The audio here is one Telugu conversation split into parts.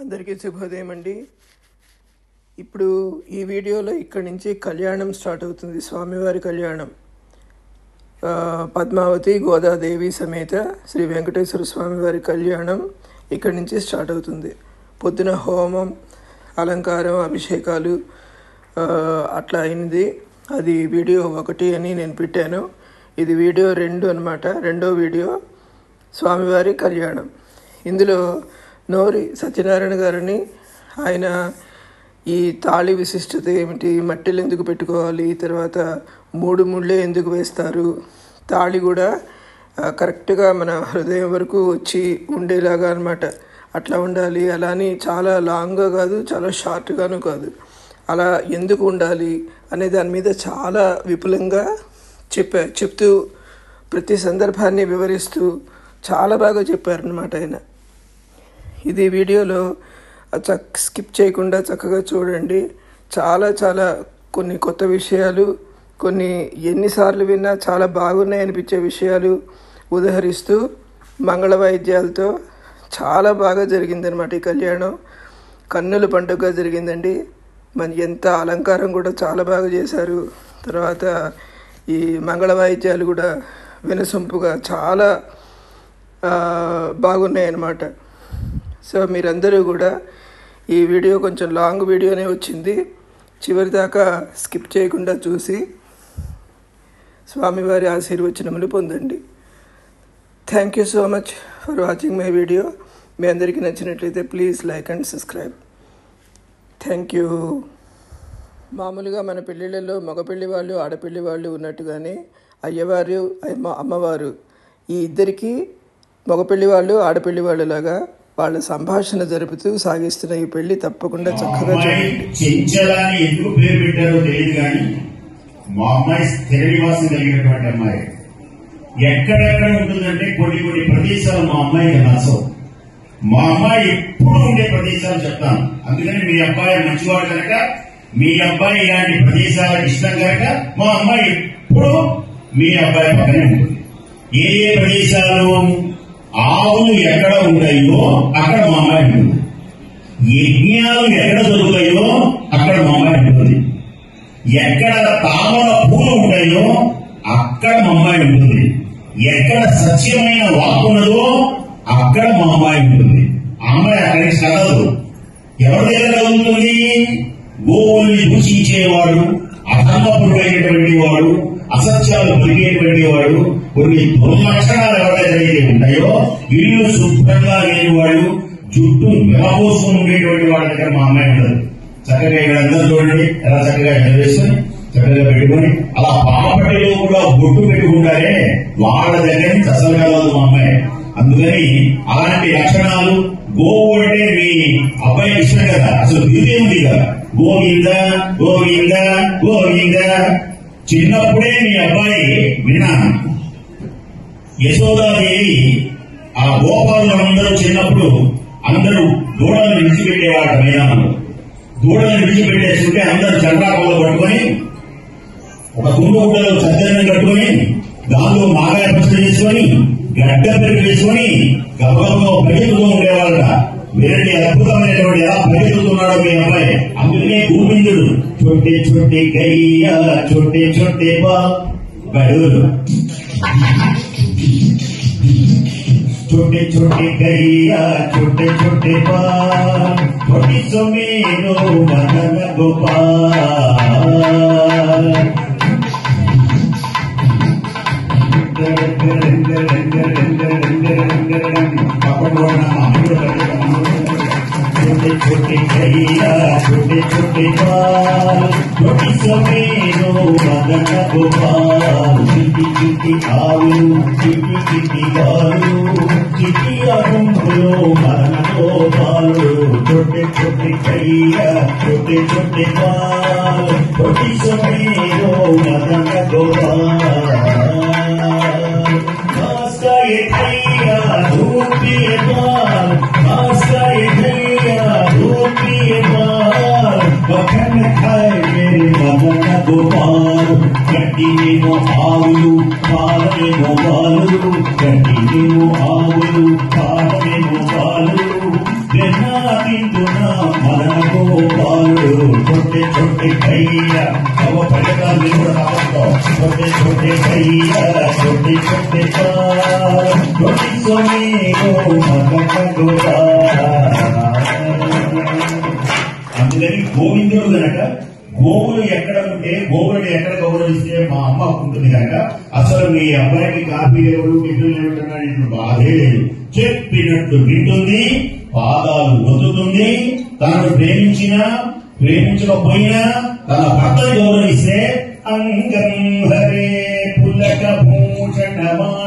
అందరికీ శుభోదయం అండి. ఇప్పుడు ఈ వీడియోలో ఇక్కడి నుంచి కళ్యాణం స్టార్ట్ అవుతుంది. స్వామివారి కళ్యాణం పద్మావతి గోదాదేవి సమేత శ్రీ వెంకటేశ్వర స్వామివారి కళ్యాణం ఇక్కడి నుంచి స్టార్ట్ అవుతుంది. పొద్దున హోమం, అలంకారం, అభిషేకాలు అట్లా అయింది. అది వీడియో 1 అని నేను పెట్టాను. ఇది వీడియో 2 అన్నమాట. రెండో వీడియో స్వామివారి కళ్యాణం. ఇందులో నోరి సత్యనారాయణ గారిని ఆయన ఈ తాళి విశిష్టత ఏమిటి, మట్టెలు ఎందుకు పెట్టుకోవాలి, తర్వాత 3 ముళ్ళే ఎందుకు వేస్తారు, తాళి కూడా కరెక్ట్గా మన హృదయం వరకు వచ్చి ఉండేలాగా అనమాట, అట్లా ఉండాలి, అలా అని చాలా లాంగ్గా కాదు, చాలా షార్ట్గాను కాదు, అలా ఎందుకు ఉండాలి అనే దాని మీద చాలా విపులంగా చెప్తూ ప్రతి సందర్భాన్ని వివరిస్తూ చాలా బాగా చెప్పారనమాట ఆయన. ఇది వీడియోలో స్కిప్ చేయకుండా చక్కగా చూడండి. చాలా కొన్ని కొత్త విషయాలు, కొన్ని ఎన్నిసార్లు విన్నా చాలా బాగున్నాయి అనిపించే విషయాలు ఉదహరిస్తూ మంగళ వాయిద్యాలతో చాలా బాగా జరిగిందనమాట ఈ కళ్యాణం. కన్నుల పండుగగా జరిగిందండి. ఎంత అలంకారం కూడా చాలా బాగా చేశారు. తర్వాత ఈ మంగళ వాయిద్యాలు కూడా వినసొంపుగా చాలా బాగున్నాయి అన్నమాట. సో మీరందరూ కూడా ఈ వీడియో కొంచెం లాంగ్ వీడియోనే వచ్చింది, చివరి దాకా స్కిప్ చేయకుండా చూసి స్వామివారి ఆశీర్వచనములు పొందండి. Thank you so much for watching my video. మీ అందరికీ నచ్చినట్లయితే please like and subscribe. Thank you. మామూలుగా మన పెళ్ళిళ్ళలో మగపెళ్లి వాళ్ళు, ఆడపెళ్లి వాళ్ళు ఉన్నట్టుగానే అయ్యవారు, అమ్మవారు ఈ ఇద్దరికీ మగపెళ్లి వాళ్ళు, ఆడపెళ్లి వాళ్ళలాగా వాళ్ళ సంభాషణ జరుపుతూ సాగిస్తున్న ఈ పెళ్లి తప్పకుండా చక్కగా చూడండి. చెంచలాని ఎందుకు పేరు పెట్టారో తెలియదు కానీ మా అమ్మాయి స్థిర నివాసం కలిగినటువంటి అమ్మాయి. ఎక్కడెక్కడ ఉంటుందంటే కొన్ని ప్రదేశాలు మా అమ్మాయికి నచ్చవు. మా అమ్మాయి ఎప్పుడు ఉండే ప్రదేశాలు చెప్తాను. అందుకని మీ అబ్బాయి మంచివాడు కనుక, మీ అబ్బాయి ఇలాంటి ప్రదేశాలకు ఇష్టం కనుక మా అమ్మాయి ఎప్పుడు మీ అబ్బాయి పక్కనే ఉంటుంది. ఏ ప్రదేశాలు? ఆవులు ఎక్కడ ఉంటాయో అక్కడ మా అమ్మాయి ఉంటుంది. యజ్ఞాలు ఎక్కడ దొరుకుతాయో అక్కడ మా అమ్మాయి ఉంటుంది. ఎక్కడ తామర పూలు ఉంటాయో అక్కడ మా అమ్మాయి ఉంటుంది. ఎక్కడ సత్యమైన వాక్కు ఉన్నదో అక్కడ మా అమ్మాయి ఉంటుంది. ఆ అమ్మాయి అక్కడికి కదలదు. ఎవరి దగ్గర కదులుతుంది? గోవుల్ని దూషించేవాడు, అధర్మపురుడైనటువంటి వాడు, అసత్యాలు పెరిగేటువంటి వాడు, కొన్ని దుర్లక్షణాలు ఎవరైతే ఉంటాయో, ఇల్లు శుభ్రంగా లేనివాడు, జుట్టు మెలబోసుకుని ఉండేటువంటి వాళ్ళ దగ్గర మా అమ్మాయి ఉండదు. చక్కగా ఇక్కడ అందరూ చూడండి ఎలా చక్కగా వేసుకుని చక్కగా పెట్టుకుని అలా పాపటిలో కూడా బొట్టు పెట్టుకుంటారే, వాళ్ళ దగ్గర నుంచి అసలు కలదు మా అమ్మాయి. అందుకని అలాంటి లక్షణాలు, గోవు అంటే మీ అబ్బాయికి ఇష్టం కదా, అసలు బిరుదేముంది కదా, గోవింద గోవింద గోవింద. చిన్నప్పుడే మీ అబ్బాయి విన్నాను, యశోదాదేవి ఆ గోపాలను అందరూ చిన్నప్పుడు అందరూ దూడలను విడిచిపెట్టేవాడు. మైదానంలో దూడలను విడిచిపెట్టేస్తుంటే అందరూ చంద్రాకులు పట్టుకొని ఒక కుండలో సజ్జనం కట్టుకొని దానిలో మాగాయ పచ్చడి చేసుకొని గడ్డ పెరుగు వేసుకొని గర్భంలో పరిగెత్తుతూ ఉండేవాళ్ళ. వేరే అద్భుతమైనటువంటి ఎలా పరిగెత్తుతున్నాడో మీ అబ్బాయి. అందుకనే గోవిందుడు చోటే చోటే గయ్యా చోటే చోటే బడులు छोटे छोटे गैया छोटे छोटे बाल, छोटी सुमेरो मदन गोपाल. छोटे छोटे गैया छोटे छोटे बाल, छोटी सुमेरो मदन गोपाल. चिटी चिटी आलू चिटी चिटी बालू, चिटिया गुंगलो मन गोपालू. छोटे छोटे गैया छोटे छोटे बाल, छोटी सुमेरो मदन गोपाल. घास का ये गैया धूप पिए बाल, घास का ये गैया धूप पिए बाल. बखन खाए मेरे मदन गोपाल. గడ్డినేమో ఆవులు పాలనేమో పాలు, గడ్డినేమో ఆవులు పాలనేమో పాలు. తింటున్నా మదన గోపాలుడు छोटे छोटे भैया अब पलका लिखा तो छोटे छोटे भैया छोटे छोटे छोटी सोने को मदन गोरा అందుకని గోవిందుడు కనుక గోవులు ఎక్కడ ఉంటే గోవులను ఎక్కడ గౌరవిస్తే మా అమ్మ ఉంటుంది కనుక అసలు మీ అబ్బాయికి కాపీ ఎవరు టిఫిన్ ఏమిటన్నా బాధే లేదు. చెప్పినట్టు వింటుంది, పాదాలు వదులుతుంది. తనను ప్రేమించకపోయినా తన భర్తను గౌరవిస్తే అంగం హరే పులక భూషణమాశ్రయంతి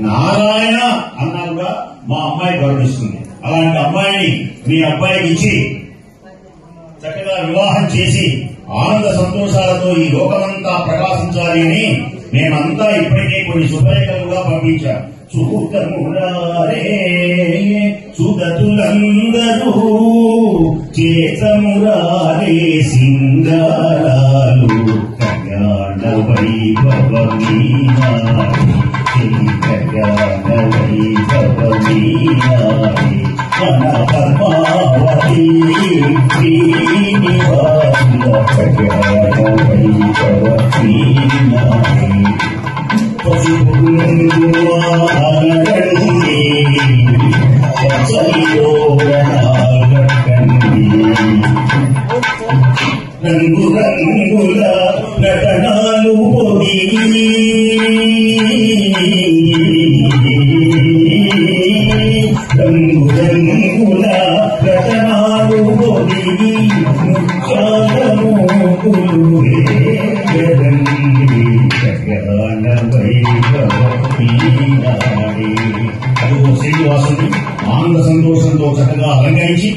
నారాయణ అన్నారుగా మా అమ్మాయి గౌరవిస్తుంది. అలాంటి అమ్మాయిని మీ అబ్బాయికి ఇచ్చి చక్కగా వివాహం చేసి ఆనంద సంతోషాలతో ఈ లోకమంతా ప్రకాశించాలి అని మేమంతా ఇప్పటికే కొన్ని శుభలేఖలుగా పంపించాం. చూతమురారే సుదతులందరూ చేతమురారే సింగారాలు కళ్యాణ వైభవమీనారి కళ్యాణ వైభవమీనారి మన పద్మావతి శ్రీనివాసుల కళ్యాణ వైభవమీనారి రంగు రంగుల నటనాలు పొడి రంగు రంగుల నటనాలు పొడి ముఖ్యాలము శ్రీనివాసుని ఆనంద సంతోషంతో చక్కగా అలంకరించి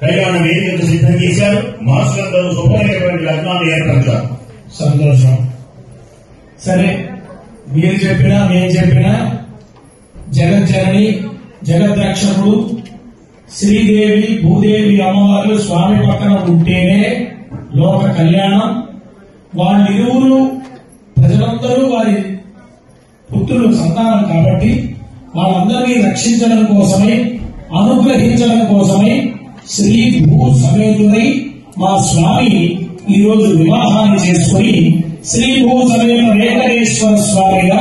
కళ్యాణ వేదికను సిద్ధం చేశారు. మహర్షులందరూ శుభమైనటువంటి లగ్నాన్ని ఏర్పరచారు. సంతోషం. సరే, మీరు చెప్పినా మేము చెప్పినా జగజ్జనని జగద్రక్షకుడు శ్రీదేవి భూదేవి అమ్మవార్లు స్వామి పక్కన ఉంటేనే లోక కళ్యాణం. వాళ్ళిరువురు ప్రజలందరూ వారి పుత్రులు సంతానం కాబట్టి వాళ్ళందరినీ రక్షించడం కోసమై అనుగ్రహించడం కోసమై శ్రీ భూ సమేతుడై మా స్వామి ఈ రోజు వివాహాన్ని చేసుకుని శ్రీ భూ సమేత వెంకటేశ్వర స్వామిగా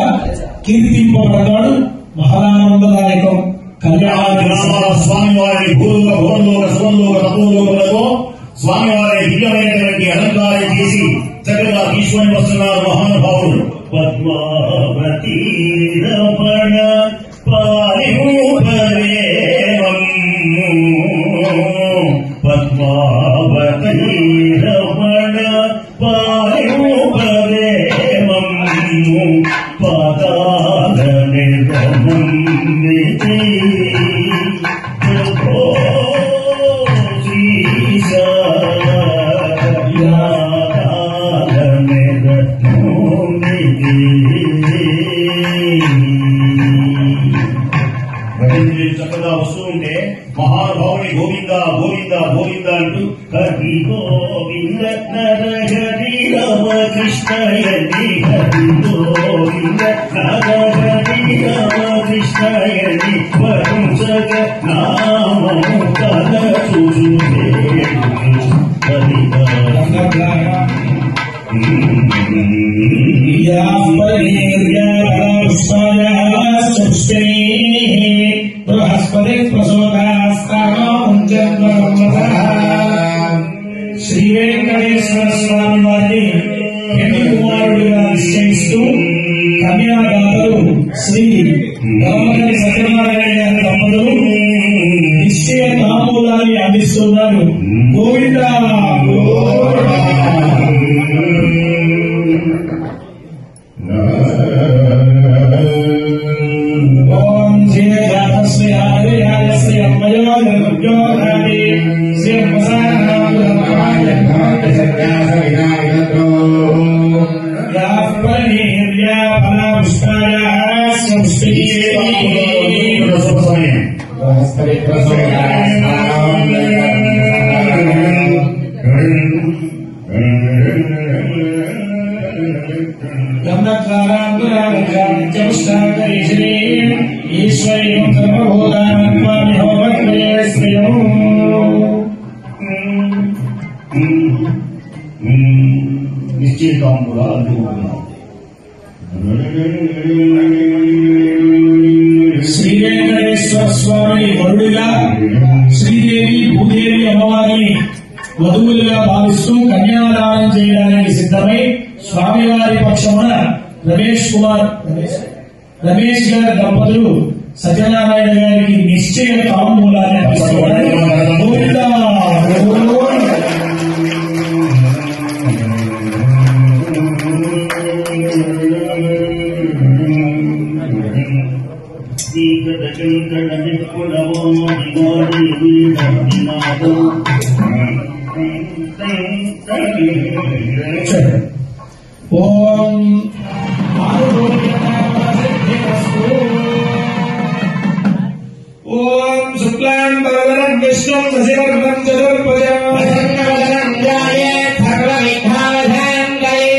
కీర్తింపబడ్డాడు. మహానందదాయకం కళ్యాణ స్వామి వారి భూలోక భూలోక శుభలోక తపోలోకలతో స్వామి వారి దివ్యమైనటువంటి అలంకారం చేసి చక్కగా తీసుకొని వస్తున్నారు మహానుభావులు. పద్మావతి రమణ పారిభూపరేవం పద్మావతి రమణ పారిభూపరేవం పాదాల నిర్గమం చక్కగా వస్తూ ఉంటే మహానుభావుని గోవింద గోవింద గోవింద అంటూ హరి గోవింద నరహరి రామకృష్ణయని హరి గోవింద నరహరి రామకృష్ణయని వరుసగ నామము కల చూసే హరి బృహస్పతి శ్రీ వెంకటేశ్వర స్వామి వారిని పెళ్లి కుమారుడిగా నిశ్చయిస్తూ కన్యాదాతలు శ్రీ రామగరి సత్యనారాయణ గారి దంపతులు నిశ్చయ తాంబూలాన్ని అందిస్తున్నారు. గోవింద ఓం శ్రీ శ్రీ హరి శ్రీ అమ్మయో శ్రీ ఈశ్వరీ తాంబూలాలు అందుకుంటున్నాం. శ్రీ వెంకటేశ్వర స్వామి వరుడిగా శ్రీదేవి భూదేవి అమ్మవారిని వధువులుగా భావిస్తూ కన్యాదానం చేయడానికి సిద్ధమై స్వామివారి పక్షమున రమేష్ గారి దంపతులు సత్యనారాయణ గారికి నిశ్చయ తాంబూలాన్ని అందిస్తున్నారు. ఓం ఓం శుక్లాం వరదరం విష్ణుం శశివర్ణం చతుర్భుజం ప్రసన్నవదనం ధ్యాయేత్ సర్వవిఘ్నోపశాంతయే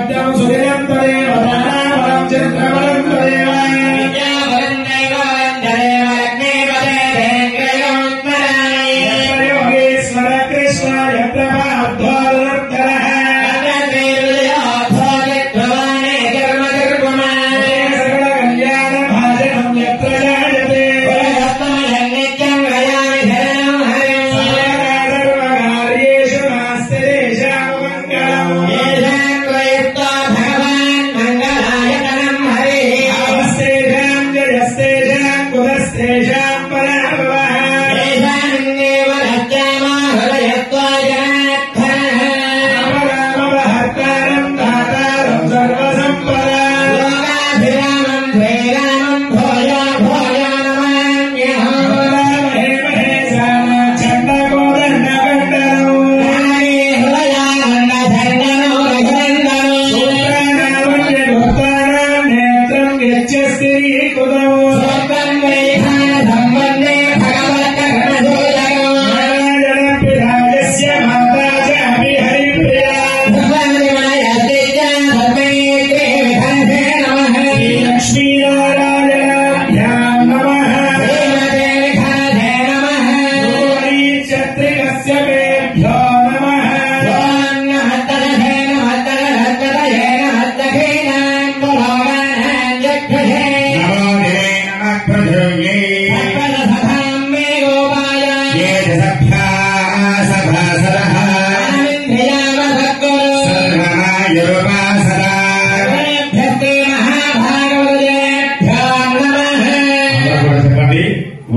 తదేవ సుదినం తదేవ ధనావరం చంద్రవరం తదేవ విద్యావరం దేవరం తదేవ లక్ష్మీపదే యోగేశ్వర కృష్ణాయ ప్రభాధ్వారః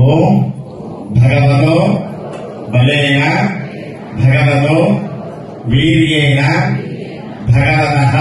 ఓం భగవతో బలేన భగవతో వీర్యేణ భగవతః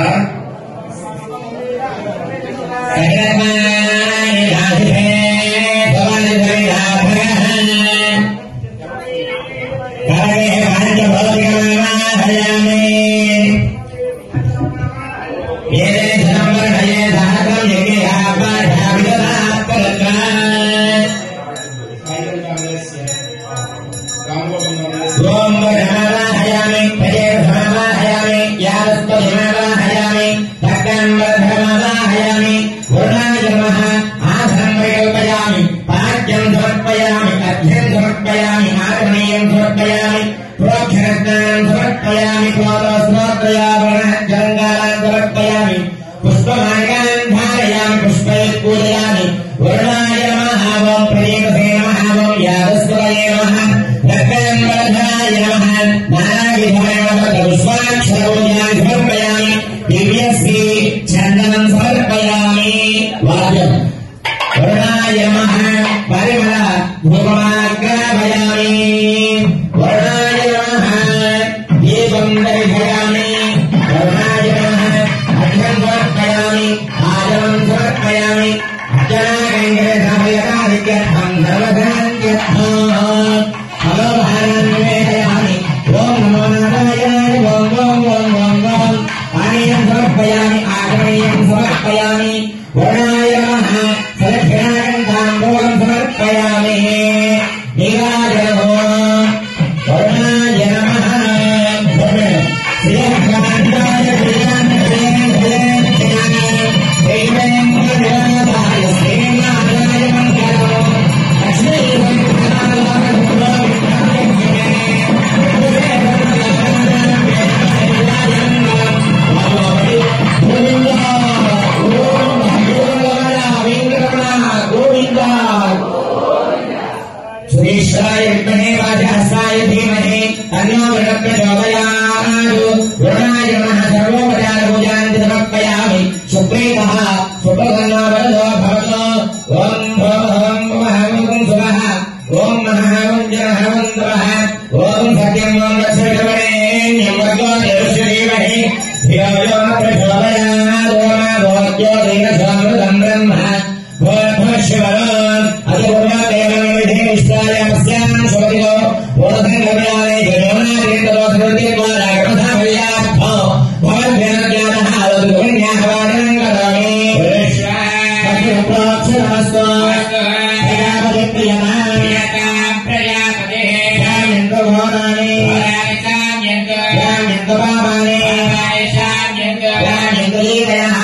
उदीश्वराय विद्महे वाजहस्राय धीमहि तन्नो वरुणः प्रचोदयात्। वरुणाय नमः सर्वोपचारपूजां समर्पयामि। सुप्रीतः सुप्रसन्नो वरदो भवतु। ॐ भोः महामङ्गं सुभः ॐ महामञ्जनः वन्दवः ॐ सत्यं ॐ दक्षिणवरेण्यं वर्गो देवस्य धीमहि धियो यो न प्रचोदयात्। ॐ भोज्यो देवसमृतं ब्रह्म भोर्भुवश्वरोन् अतिपूर्वदेवं विधिनिष्ठाय अस्यां स्वतिको बोधङ्गव्याले जयोनादिन्दो धृतिद्वारा कृतव्यार्थो भवद्भ्यनज्ञानः लोकपुण्याः वादनं करोमि। प्रोक्षणमस्तु प्रजापति प्रजापते शाम्यन्तु भवनानि शाम्यन्तु पापानि शाम्यन्तु लीलयः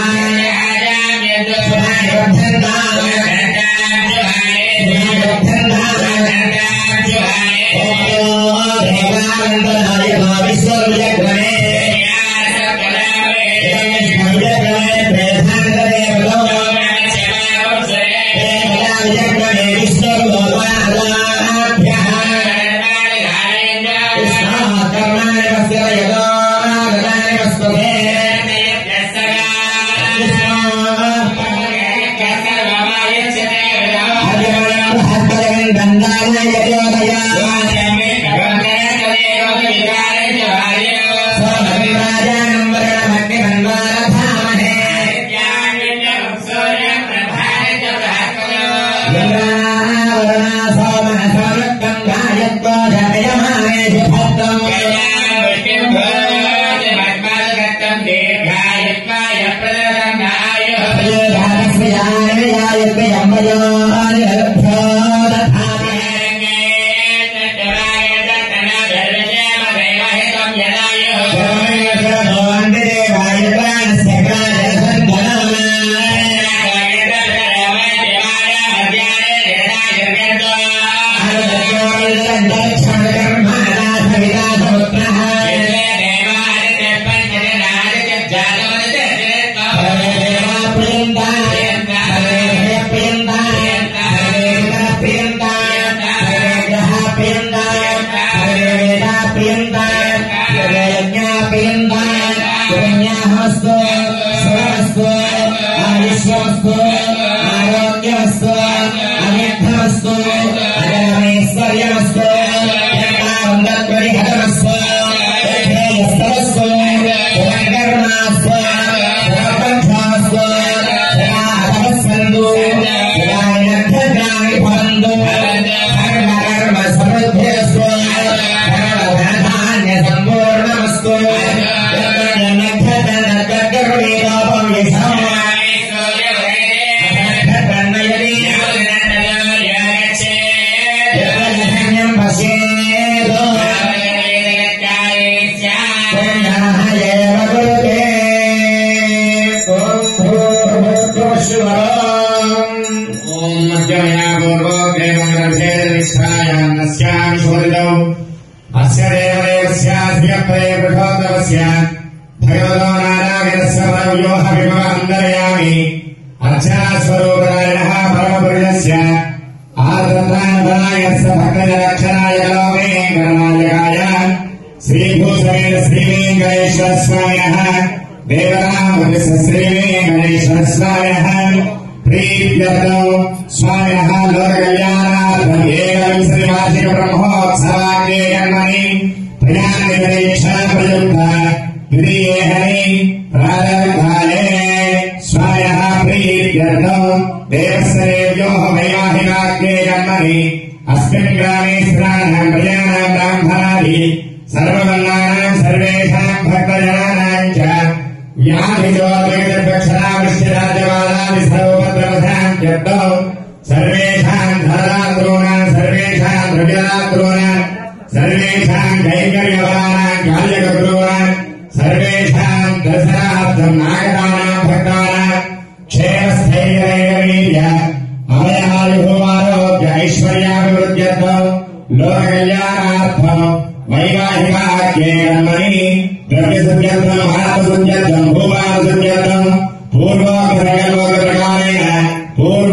पूर्व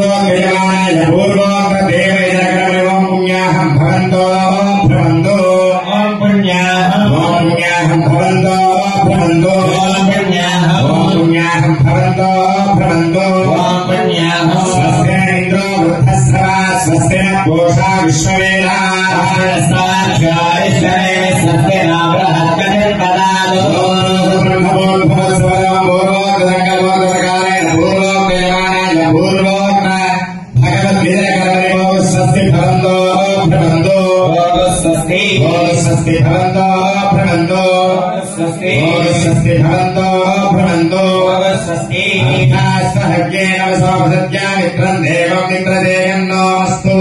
पुण्याहं भवन्तो भ्रमन्तो ॐ पुण्याहं भवन्तो भ्रमन्तो ॐ पुण्याहं भवन्तो भ्रमन्तो ॐ पुण्याहं स्वस्ति इन्द्रो वृद्धस्रवा स्वस्ति पूषा विश्ववेदाः स्वस्ति स्वस्ति न बृहस्पतिः ददातु स्वस्ति भवन्तो भ्रमन्तो स्वस्ति भवन्तो भ्रमन्तो स्वस्ति सहज्ञेन वसोपसज्ञा मित्रं देवं मित्रदेयन्नोऽस्तु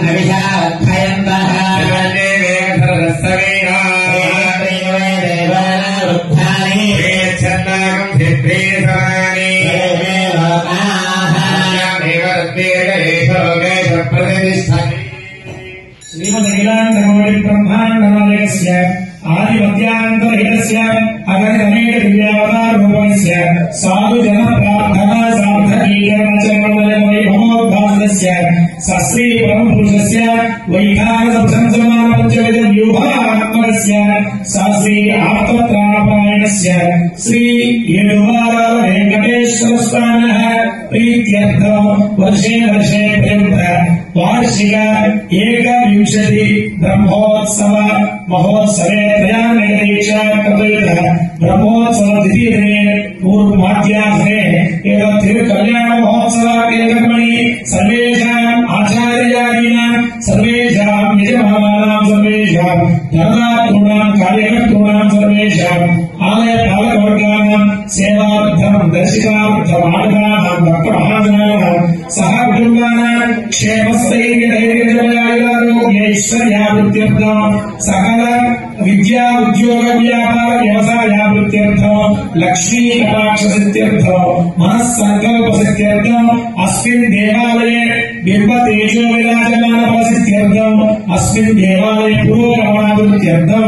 नविषाध्वयन्तः श्रीमदखिलाण्डकोटि ब्रह्माण्डनायकस्य आदिमध्यान्तरहितस्य अगणितमेक दिव्यावताररूपस्य साधु जन प्रार्थना सार्थकीकरणचरणवैभवोद्भासस्य सश्री परमपुरुषस्य वैखानसंसमान पञ्चविध व्यूहात्मकस्य सश्री आप्तत्राणपायणस्य श्री येडुवार वेंकटेश्वर स्वामिनः प्रीत्यर्थं वर्षे वर्षे पर्यन्त वार्षिक एकविंशति ब्रह्मोत्सव महोत्सवे त्रयामेकदीक्षा कर्तव्यः ब्रह्मोत्सव द्वितीयदिने पूर्वमाध्यासने एवं तिरुकल्याण महोत्सव कर्मणि सर्वेषाम् आचार्यादीनां सर्वेषां यजमानानां सर्वेषां धर्मातॄणां कार्यकर्तॄणां सर्वेषाम् आलय पालकवर्गाणां सेवार्थं दर्शिकार्थम् आगतानां भक्तमहाजनानां सह कुटुम्बानां क्षेमस्थैर्यधैर्यजयारोग्यैश्वर्यावृत्त्यर्थं सकल विद्या उद्योग व्यापार व्यवसायावृत्त्यर्थं लक्ष्मी कटाक्षसिद्ध्यर्थं मनस्संकल्पसिद्ध्यर्थं अस्मिन् देवालये बिम्बतेजो विराजमानफलसिद्ध्यर्थं अस्मिन् देवालये पुरोगमनावृत्त्यर्थं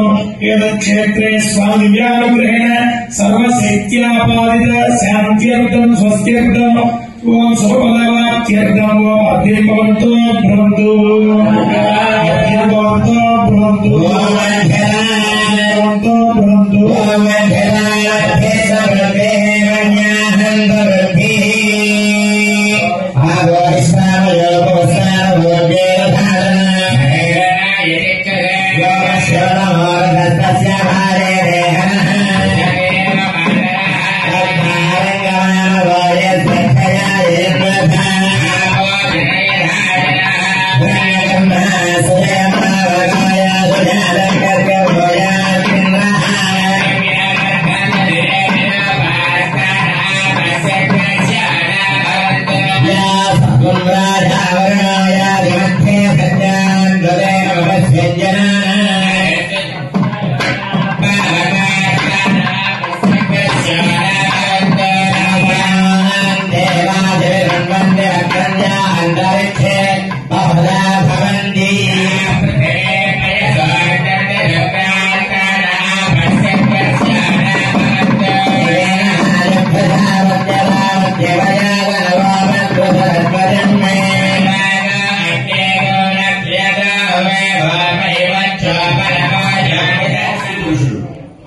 एतत्क्षेत्रे स्वामिव्यानुग्रहेण सर्वशैत्यापादित शान्त्यर्थं स्वस्त्यर्थं ओम सर्वफलवाप्त्यर्थं अद्य भवन्तु भ्रमन्तु अद्य भवन्तु भ्रमन्तु भवन्तु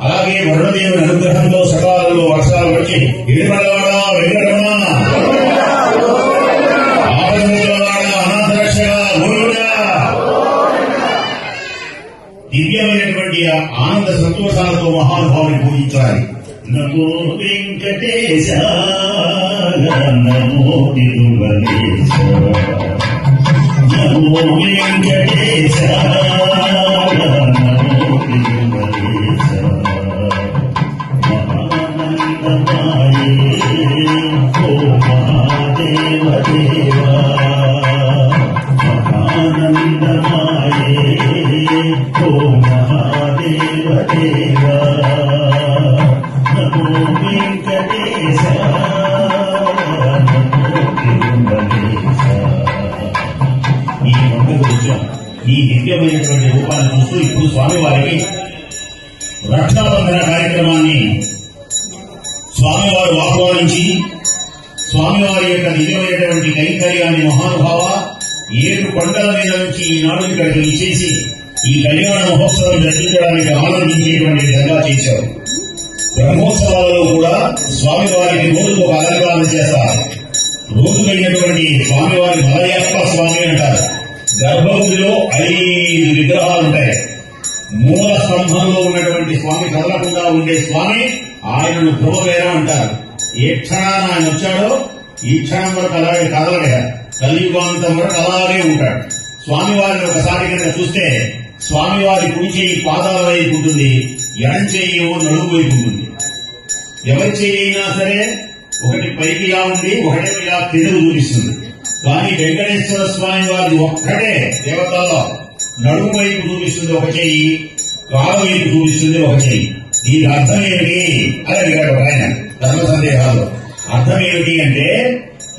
అలాగే వరుణదేవుని అనుగ్రహంతో సకాలంలో వర్షాలు వచ్చి ఏడుమలవాడ వెంకటరమణ ఆపదములవాడ అనాథరక్షగా గోవిందా దివ్యమైనటువంటి ఆనంద సంతోషాలతో మహానుభావుని పూజించాలి. నమో వెంకటేశ నమో తిరుమలేశ నమో వెంకటేశ నమో తిరుమలేశ మహానందమాయే ఓ మహాదేవ దేవా మహానందమాయే ఓ మహాదేవ దేవా నమో వెంకటేశ నమో తిరుమలేశ. ఈ పండుగ వచ్చాం. ఈ దివ్యమైనటువంటి రూపాన్ని చూస్తూ ఇప్పుడు స్వామివారికి రక్షాబంధన కార్యక్రమాన్ని స్వామివారు ఆహ్వానించి స్వామివారి యొక్క దివ్యమైనటువంటి కైంకర్యాన్ని మహానుభావ 7 కొండల మీద నుంచి ఈనాడు ఇక్కడికి ఇచ్చేసి ఈ కళ్యాణ మహోత్సవం జరిపించడానికి ఆలోచించేటువంటి విధంగా చేశారు. బ్రహ్మోత్సవాలలో కూడా స్వామివారికి రోజుకు ఒక అలంకారం చేస్తారు. రోజుకైనటువంటి స్వామివారి మలయప్ప స్వామి అంటారు. గర్భగుడిలో 5 విగ్రహాలుంటాయి. మూల స్తంభంలో ఉన్నటువంటి స్వామి కదలకుండా ఉండే స్వామి ఆయనను ధ్రువవేర అంటారు. ఏ క్షణాన ఆయన వచ్చాడో ఈ క్షణం వరకు అలాగే కదలడే, కలియుగాంతం వరకు అలాగే ఉంటాడు. స్వామివారిని ఒకసారి కనుక చూస్తే స్వామివారి కుడి చేయి పాదాల వైపు ఉంటుంది, ఎడం చేయి నడుము వైపు ఉంటుంది. ఎవరి చేయి అయినా సరే ఒకటి పైకి ఇలా ఉంది, ఒకటి ఇలా తెలుగు చూపిస్తుంది. కానీ వెంకటేశ్వర స్వామి వారి ఒక్కటే దేవతల్లో నడుము వైపు చూపిస్తుంది ఒక చెయ్యి, కాలు వైపు చూపిస్తుంది ఒక చెయ్యి. దీని అర్థం ఏమిటి అని అడిగాడు ఆయన ధర్మ సందేహాలు. అర్థం ఏమిటి అంటే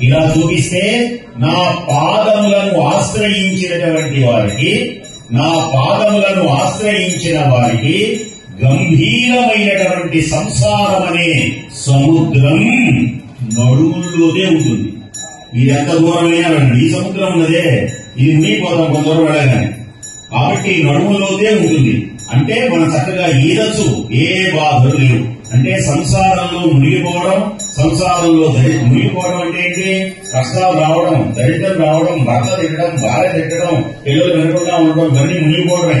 ఇలా చూపిస్తే నా పాదములను ఆశ్రయించినటువంటి వారికి, నా పాదములను ఆశ్రయించిన వారికి గంభీరమైనటువంటి సంసారం అనే సముద్రం నడుముల్లోనే ఉంటుంది. ఇది ఎంత దూరమైనా రండి, ఈ సముద్రం ఉన్నదే ఇది మునిగిపోతాం కొంత దూరం వెళ్ళగానే. కాబట్టి నడుములోనే ఉంటుంది. అంటే మనం చక్కగా ఈదచ్చు, ఏ బాధలు లేవు. అంటే సంసారంలో మునిగిపోవడం, సంసారంలో మునిగిపోవడం అంటే ఏంటి? కష్టాలు రావడం, దరిద్రం రావడం, భర్త తిట్టడం, భార్య తిట్టడం, పిల్లలు వినకుండా ఉండడం, ఇవన్నీ మునిగిపోవడమే.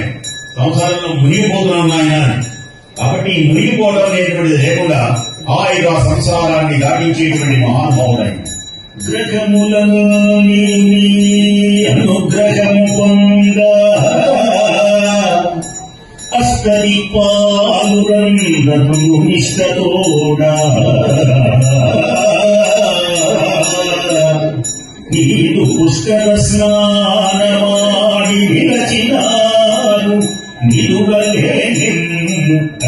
సంసారంలో మునిగిపోతున్నాం ఆయన. కాబట్టి ఈ మునిగిపోవడం అనేటువంటిది లేకుండా హాయిగా సంసారాన్ని దాటించేటువంటి మహానుభావుడై గ్రహములను అనుగ్రహము పొంద అష్టదీపాలురంగము నిష్టతోడా నీరు పుష్కర స్నానమాడి విరచినారు నిలువలే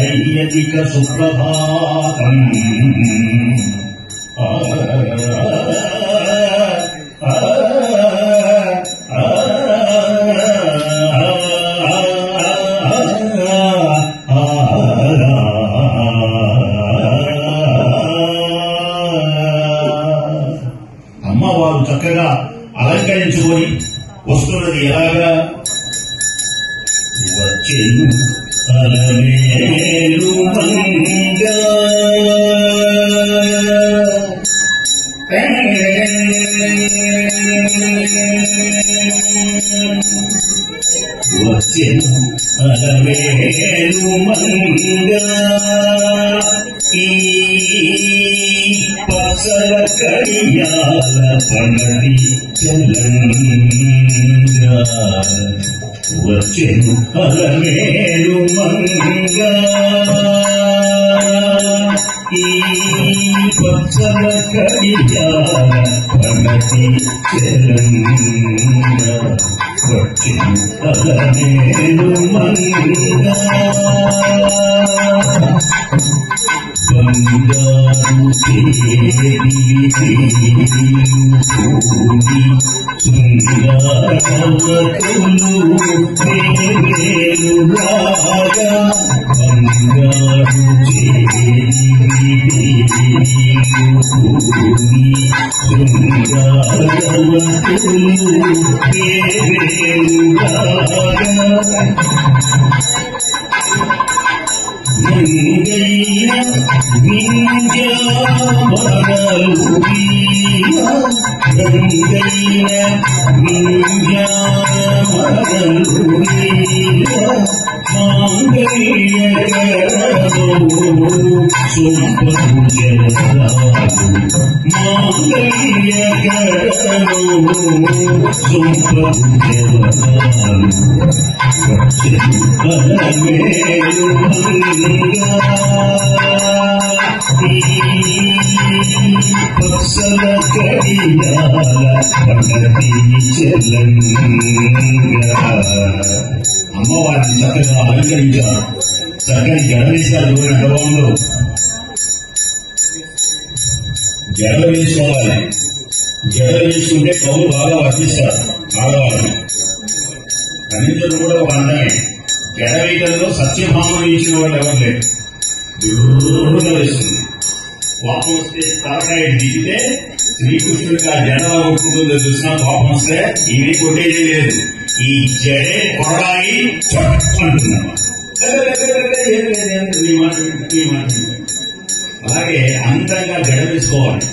అయ్యధిక సుప్రభాతం. అమ్మవారు చక్కగా అలంకరించుకొని వస్తున్నది ఎలాగా? వచ్చెను అలమేలు మంగా వచ్చెను అలమేలు మంగా ఈ పసల కడియాల పడని చలంగా వచ్చెను అలమేలు మంగా ఈ పసల కడియాల పడని చలంగా వచ్చెను అలమేలు మంగా బంగారు శృంగారవతులు వేవేలు రాగా బంగారు శృంగారవతులు వేవేలు రాగా గంగయ్య వింజామరలు గంగయ్య వింజామరలు మాంగళ్య సుంపరు జరాలు మాంగళ్య సుంపరు జరాలు అలమేలు పసల కడియాల పడని చలంగా. అమ్మవారిని చక్కగా అలంకరించారు. చక్కని జడ వేశారు. అనుభవంలో జడ వేసుకోవాలి. జడ వేసుకుంటే కవులు బాగా వర్తిస్తారు ఆడవాళ్ళని. కనీసం కూడా ఒక అందమే. జడ వేయడంలో సత్యభామను ఇచ్చిన వాళ్ళు ఎవరు లేరు. దూరంగా వేస్తుంది. కోపం వస్తే తలకాయ దిగితే శ్రీకృష్ణుడికి ఆ జడ కొట్టుకుంటుందో చూసినా కోపం వస్తే ఇవి కొట్టేదే లేదు, ఈ జడే కొరడాయి అంటున్నామా. అలాగే అందంగా జడ వేసుకోవాలి.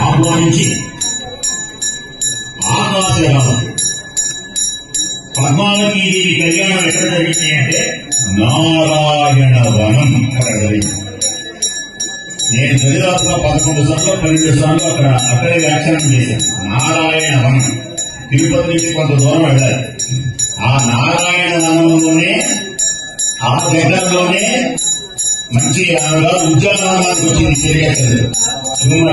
ఆహ్వానించి ఆకాశరాజు పద్మావతీదేవి కళ్యాణం ఎక్కడ జరిగింది అంటే నారాయణ వనం అక్కడ జరిగింది. నేను దరిదాపుగా 11 సార్లు 12 సార్లు అక్కడే వ్యాఖ్యానం చేశాను. నారాయణ వనం తిరుపతి నుంచి కొంత దూరం వెళ్ళాలి. ఆ నారాయణ వనంలోనే ఆ దగ్గరలోనే మంచి ఉద్యానవనానికి వచ్చింది తెలియదు. చుమ్మను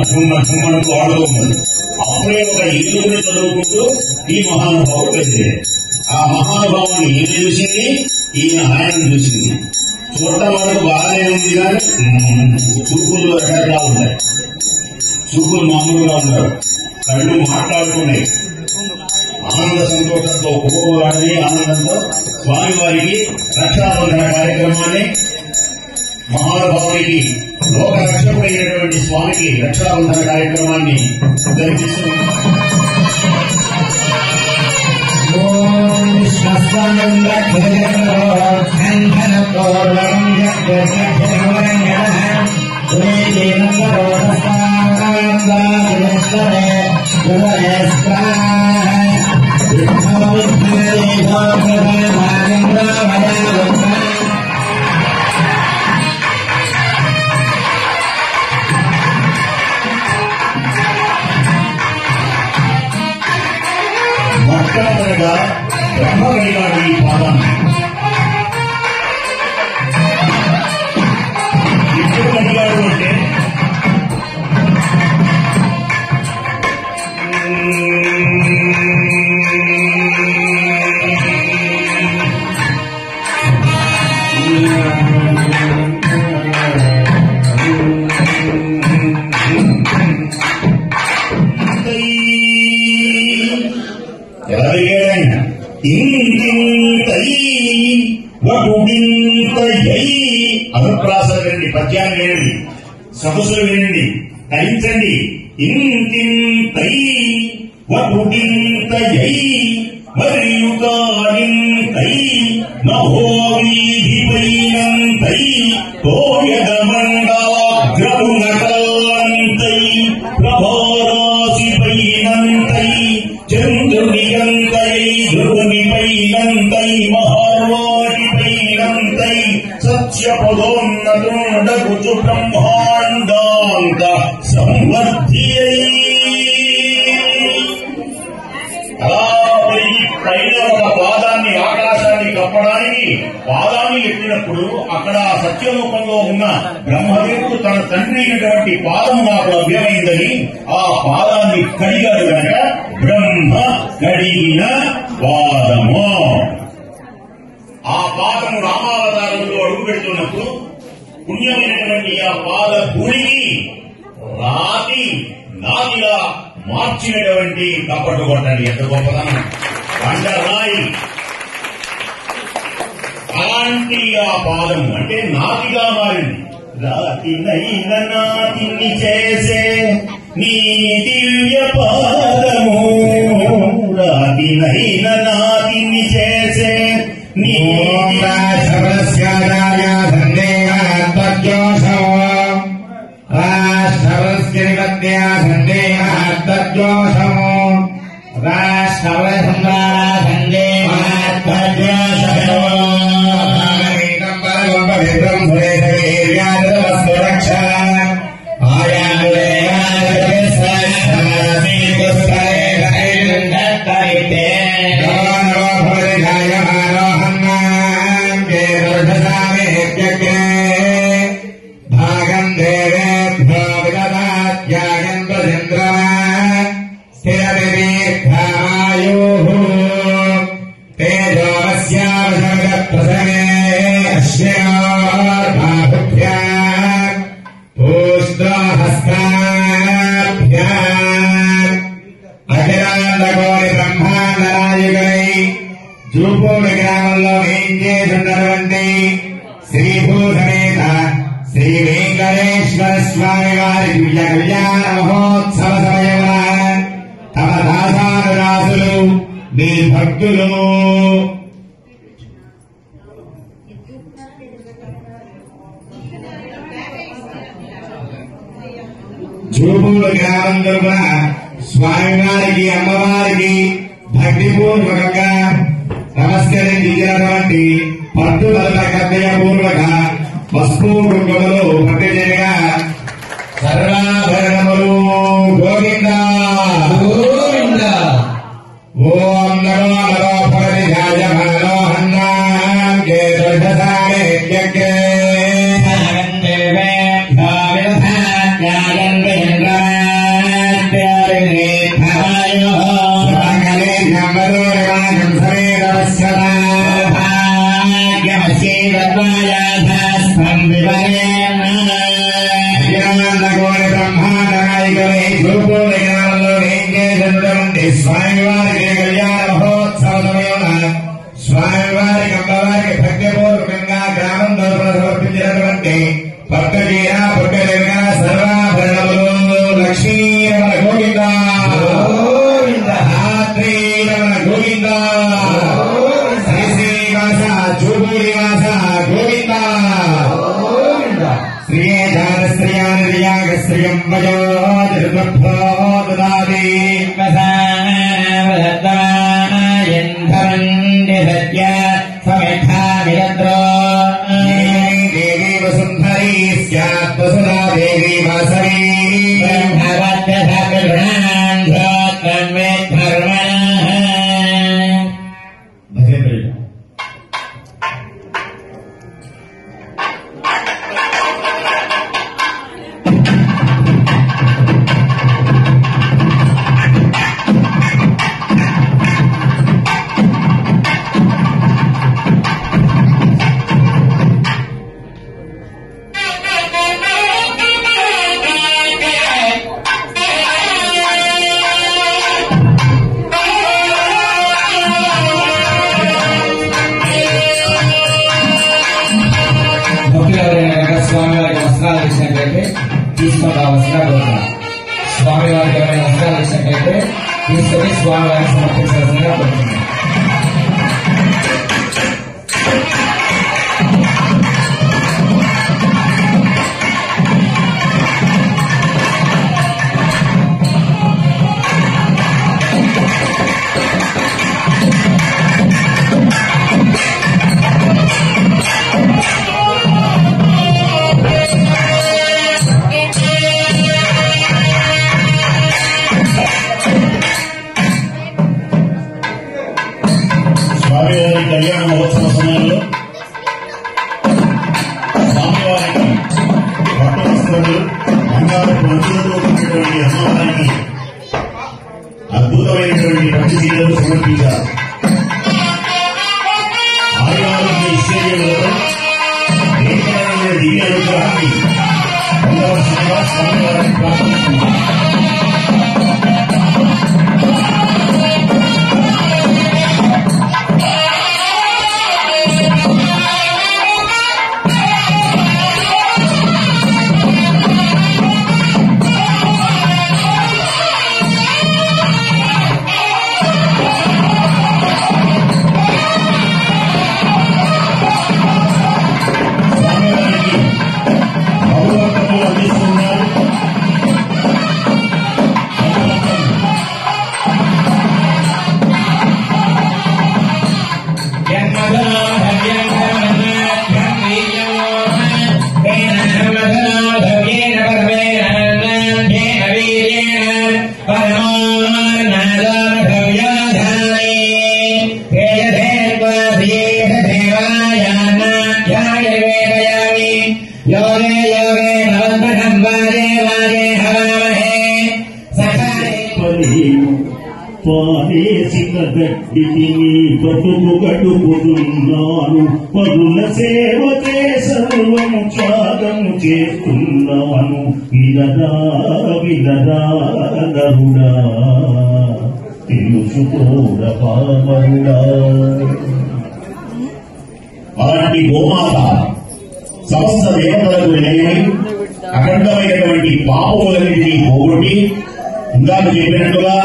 వాడుతూ ఉన్నది. అప్పుడే ఒక ఇల్లుని చదువుకుంటూ ఈ మహానుభావుడు పెద్దది. ఆ మహానుభావాన్ని ఈయన చూసింది, ఈయన ఆయనను చూసింది. చూడటం వరకు బాగానే ఉంది కానీ చూపులు రకరకాలు ఉంటాయి. చూపులు మామూలుగా ఉంటారు, కళ్ళు మాట్లాడుకున్నాయి. ఆనంద సంతోషంతో కుటుంబాలని ఆనందంతో స్వామివారికి రక్షాబంధన కార్యక్రమాన్ని, మహానుభావునికి లోక రక్షకుడైనటువంటి స్వామికి రక్షాబంధన కార్యక్రమాన్ని జరిపిస్తున్నారు. మొట్టమొదటిగా బ్రహ్మ కలిగాడు ఈ పాదాన్ని. ఎప్పుడు కలిగాడు అంటే అనుప్రాసలు వినండి, పద్యాలు వినండి, సదస్సులు వినండి, తరించండి. ఇంతింతై వటుడింతయై మరియు కానింతై నహోవీధిపైనంతై తోయగమండలాగ్రమునకల్లంతై ప్రభారాశిపైనంతై చంద్రునియంతై ధ్రువునిపైనంతై మహార్వాటిపైనంతై సత్యపదోన్నతుండగుచు బ్రహ్మాండాంత సంవర్ధ్యై. పైన ఒక పాదాన్ని ఆకాశాన్ని కప్పడానికి పాదాన్ని ఎత్తినప్పుడు అక్కడ సత్యముఖంలో ఉన్న బ్రహ్మదేవుడు తన తండ్రి అయినటువంటి పాదం నాకు లభ్యమైందని ఆ పాదాన్ని కడిగాడు కనుక బ్రహ్మ కడిగిన పాదము. ఆ పాదము రామావతారంలో అడుగు పెడుతున్నప్పుడు పుణ్యమైనటువంటి ఆ పాద భూమిని రాతి నాదిగా మార్చినటువంటి కప్పట్టు కొట్టండి. ఎంత గొప్పదనం! బండరాయి అలాంటి ఆ పాదము అంటే నాతిగా మారింది. రాతినైన నాతిని చేసే నీ దివ్య పాదము, రాతినైన నాతిని చేసే నీ ఆయ प्रसंगे अश्वभ्या पूष्णहस्ताभ्या अखिलांडकोटि ब्रह्मांड नायकై జూపూడి గ్రామంలో వేయించేసినటువంటి శ్రీభూసమేత శ్రీ వెంకటేశ్వర స్వామి వారి దివ్య కళ్యాణ మహోత్సవ సమయమున తమ దాసానుదాసులు మీ భక్తులు జూపూడి గ్రామం తరపున స్వామివారికి అమ్మవారికి భక్తిపూర్వకంగా నమస్కరించినటువంటి పట్టుదల కర్తవ్యపూర్వక పసుపు కుంకుమలు భక్తి చేయగా సర్వాభరణములు గోవింద గోవింద ఓం నమో భగవతి రాజమానో హన్నాంకే దృఢసారేజ్ఞే స్వామివారికి కళ్యాణ మహోత్సవ సమయమున స్వామివారికి అమ్మవారికి భక్తిపూర్వకంగా గ్రామం తరపున సమర్పించినటువంటి భక్తజీర పుట్టలేక సర్వాభరణములు లక్ష్మీరమణ గోవింద గోవింద రాత్రీరమణ గోవింద శ్రీశ్రీవాస చూపూరివాస గోవింద గోవింద శ్రీయాగశ్రియం వజో జగద్భో దదాది సత్య సమిధామిరద్రో దేవీ వసుంధరీ స్యాత్ వసుధా దేవీ వాసవీ స్వామివారికి వస్త్రాలు ఇచ్చినట్లయితే తీసుకొని రావాల్సిన కోరుతున్నాం. స్వామివారికి ఎవరైనా వస్త్రాలు ఇచ్చినట్లయితే తీసుకొని స్వామివారికి సమర్పించాల్సిందిగా కోరుతున్నాం. స్వామివారి కళ్యాణ మహోత్సవ సమయంలో స్వామివారికి పట్టు వస్త్రములు బంగారు పంచులతో ఉన్నటువంటి అమ్మవారికి అద్భుతమైనటువంటి పట్టు చీరలు సమర్పించారు. ఆయుర్వేద ఐశ్వర్యములతో దేశమైన దివ్య అనుగ్రహాన్ని పొందవలసిందిగా స్వామివారిని ప్రార్థిస్తున్నారు. పారేసిన గడ్డి తిని బతుకు గడుపుతున్నాను పదుల సేవకే సర్వము త్యాగము చేస్తున్నాను వినరా వినరా నరుడా తెలుసుకోడ పామరుడా. అలాంటి గోమాత సమస్త దేవతలకు నిలయమై అఖండమైనటువంటి పాపములన్నింటినీ పోగొట్టి ఇందాక చెప్పినట్టుగా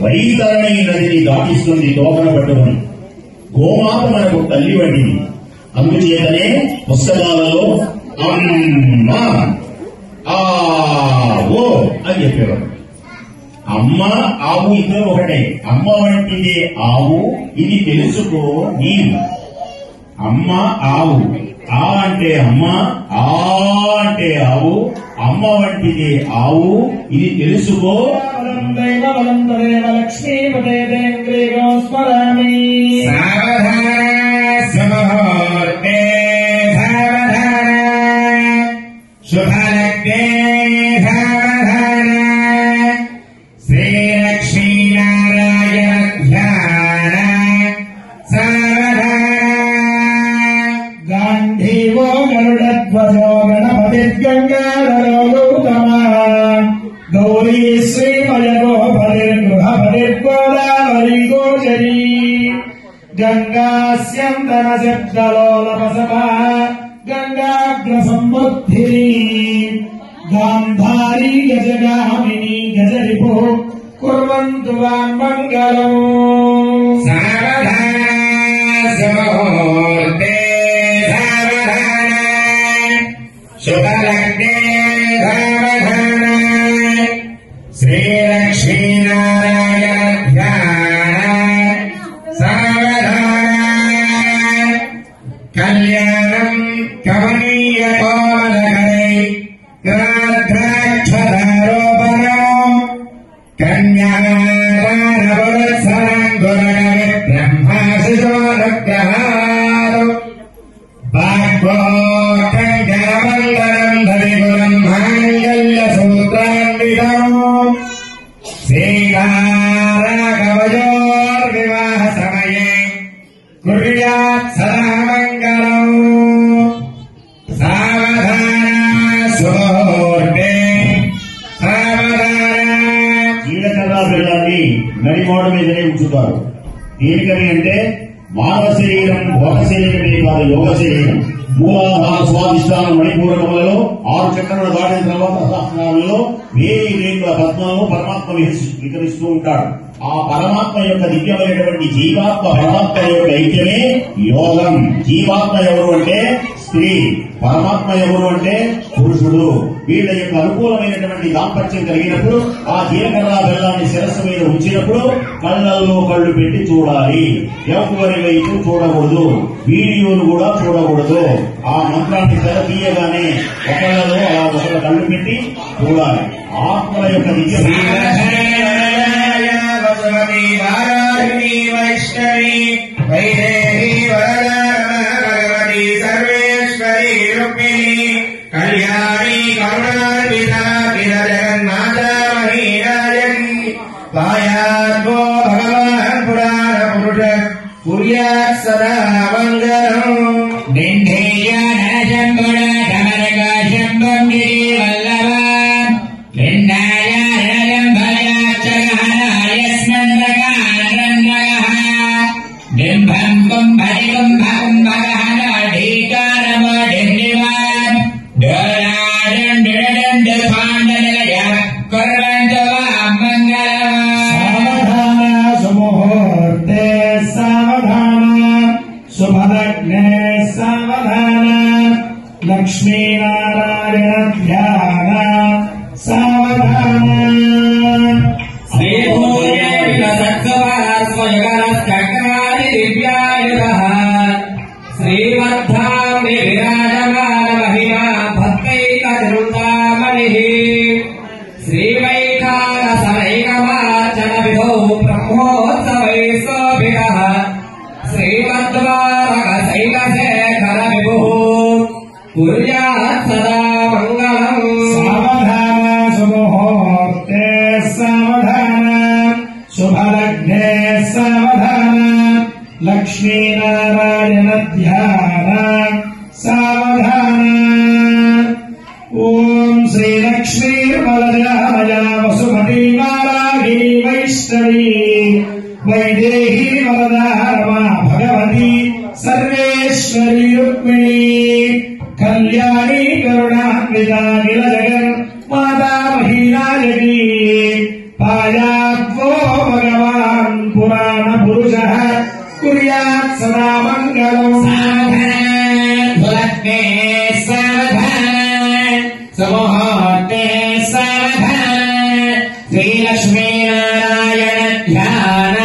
వైతరణి నదిని దాటిస్తుంది తోకన పట్టుకుని. గోమాత మనకు తల్లి వంటిది. అందుచేతనే పుస్తకాలలో అమ్మ ఆవో అని చెప్పేవాడు. అమ్మ ఆవు ఇద్దరు ఒకటే. అమ్మ వంటిదే ఆవు ఇది తెలుసుకో నీవు. అమ్మ ఆవు, ఆ అంటే అమ్మ, ఆ అంటే ఆవు. అమ్మ వంటిదే ఆవు ఇది తెలుసుకో. స్మరామి శుభలగ్నే శ్రీలక్ష్మీనారాయణ ధ్యాన గాంధీవో గరుడధ్వజో గణపతిర్గంగాధరో గౌతమః గౌరీ శ్రీమయగో ఫలిర్గృహఫలిర్గోదావరీ గోచరీ గంగాస్యంతనశబ్దలోలపసపా గంగాగ్రసంబుద్ధిరీ గాంధారీ గజగామినీ గజరిపో కుర్వంతు వాన్మంగళం. సమూర్తే సావధాన శుభలగ్నే సావధాన శ్రీలక్ష్మీనారాయణ ధ్యాన సావధాన కళ్యాణం కమనీయ కోమలకరై ద్రాక్షారోపణం కన్యాదానవత్సరం గురగవి బ్రహ్మాశిశోనుగ్రహాలు భాగోటం జనమందరం ధరిగురం మాంగళ్యసూత్రాన్వితం శ్రీకారకవయోర్వివాహ సమయే కుర్యాత్ సదా మంగళం. సావధాన సుముహూర్తే సావధాన. జీలకర్ర బెల్లాన్ని నడిమోడ మీదనే ఉంచుతారు. దేనికని అంటే మానవ శరీరం ఒక శరీరమే కాదు, యోగ శరీరం. మూలాధార స్వాధిష్టానం మణిపూరకములలో 6 చక్రాలు దాటిన తర్వాత సహస్రాలలో 1000 రేఖల పద్మంలో పరమాత్మ వికరిస్తూ ఉంటాడు. ఆ పరమాత్మ యొక్క దివ్యమైనటువంటి జీవాత్మ పరమాత్మ యొక్క ఐక్యమే యోగం. జీవాత్మ ఎవరు అంటే స్త్రీ, పరమాత్మ ఎవరు అంటే పురుషుడు. వీళ్ళ యొక్క అనుకూలమైనటువంటి దాంపత్యం కలిగినప్పుడు ఆ జీలకర్ర బెల్లాన్ని శిరస్సు మీద ఉంచినప్పుడు కళ్ళల్లో కళ్ళు పెట్టి చూడాలి. ఎవరి వైపు చూడకూడదు, వీడియోలు కూడా చూడకూడదు. ఆ మంత్రాన్ని తీయగానే ఒకళ్ళలో అలా ఒకళ్ళ కళ్ళు పెట్టి చూడాలి. ఆత్మల యొక్క దివ్య వసుమతి వారాహిణి వైష్ణవి వైదేహి వరదారమీ సర్వేశ్వరి రుక్మిణి కళ్యాణి కరుణాన్విత జగన్మాతా మహీరాజని పాయాద్భో భగవాన్ పురాణ పురుష కుర్యాత్ సదా మంగళం. నింధేయ నరశంభుడ కమరక శంభం గిరివల్లభ లిండాయ బింబం కుంభరి కుంభకుంభగహన ఢీకారమోఢిన్నివాన్ డోలాడండు పాండలయ కుర్వంతు వాం మంగళం. సావధాన సుముహూర్తే సావధాన శుభలగ్నే సావధాన లక్ష్మీనారాయణ ధ్యాన సావధాన. శ్రీవర్ధాంగి విరాజమాన మహిమా భక్తైకృతామణి శ్రీవైఖానసరైకమార్చన విధౌ బ్రహ్మోత్సవై శోభితః శ్రీమద్వారక శైలశేఖర విభుః కుర్యాత్ సదా మంగళం. సావధాన సుముహూర్తే సావధాన శుభలగ్నే సావధాన नारायण ध्यान सावधान ओम श्री लक्ष्मी वरदाया वसुमती वाराही वैष्णवी वैदेही वरदा रमा भगवती सर्वेश्वरी रुक्मिणी कल्याणी करुणान्विता किल जगन् माता महीनायकी पायात्वो भगवान् पुराण पुरुषः कुर्यात् सदा मङ्गलम् सावधान सावधान सुमुहूर्ते सावधान श्री लक्ष्मी नारायण ध्यान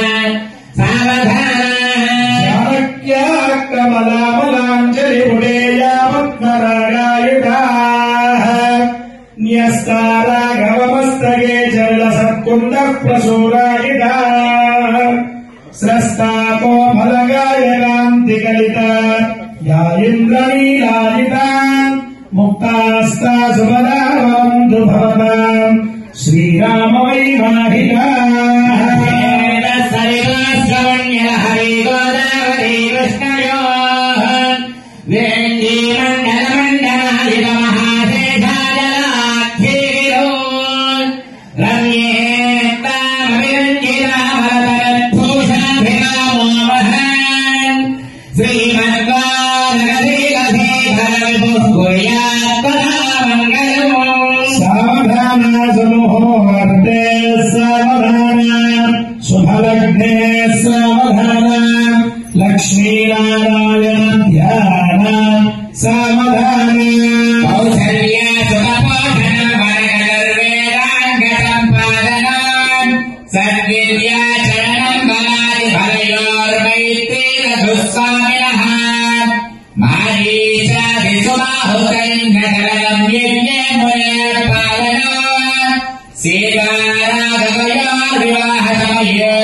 सावधान कमलामलाञ्जलि मुडेयामत्मरागायुधाः न्यस्ताराघवमस्तके चलसत्कुन्दः प्रसूरायुधाः स्रस्ताको फलगायकान्तिकलिता या इन्द्रनीलायिता मुक्तास्ता सुभदावन्तु भवताम् श्रीरामवैवाहिका मुहूर्ते सावधान शुभलग्ने सावधान लक्ष्मीनारायण ध्यान सावधान कौसल्य सुखपोषण वरकर्वेदाङ्गसम्पादनान् सद्विद्या चरणम् बलादिफलयोर्मैत्रेण दुःस्वामिनः मारीचादिसुबाहुकैर्नकरम् यज्ञे मुनेर्पालनान् सीताराघवयोर्विवाहसमये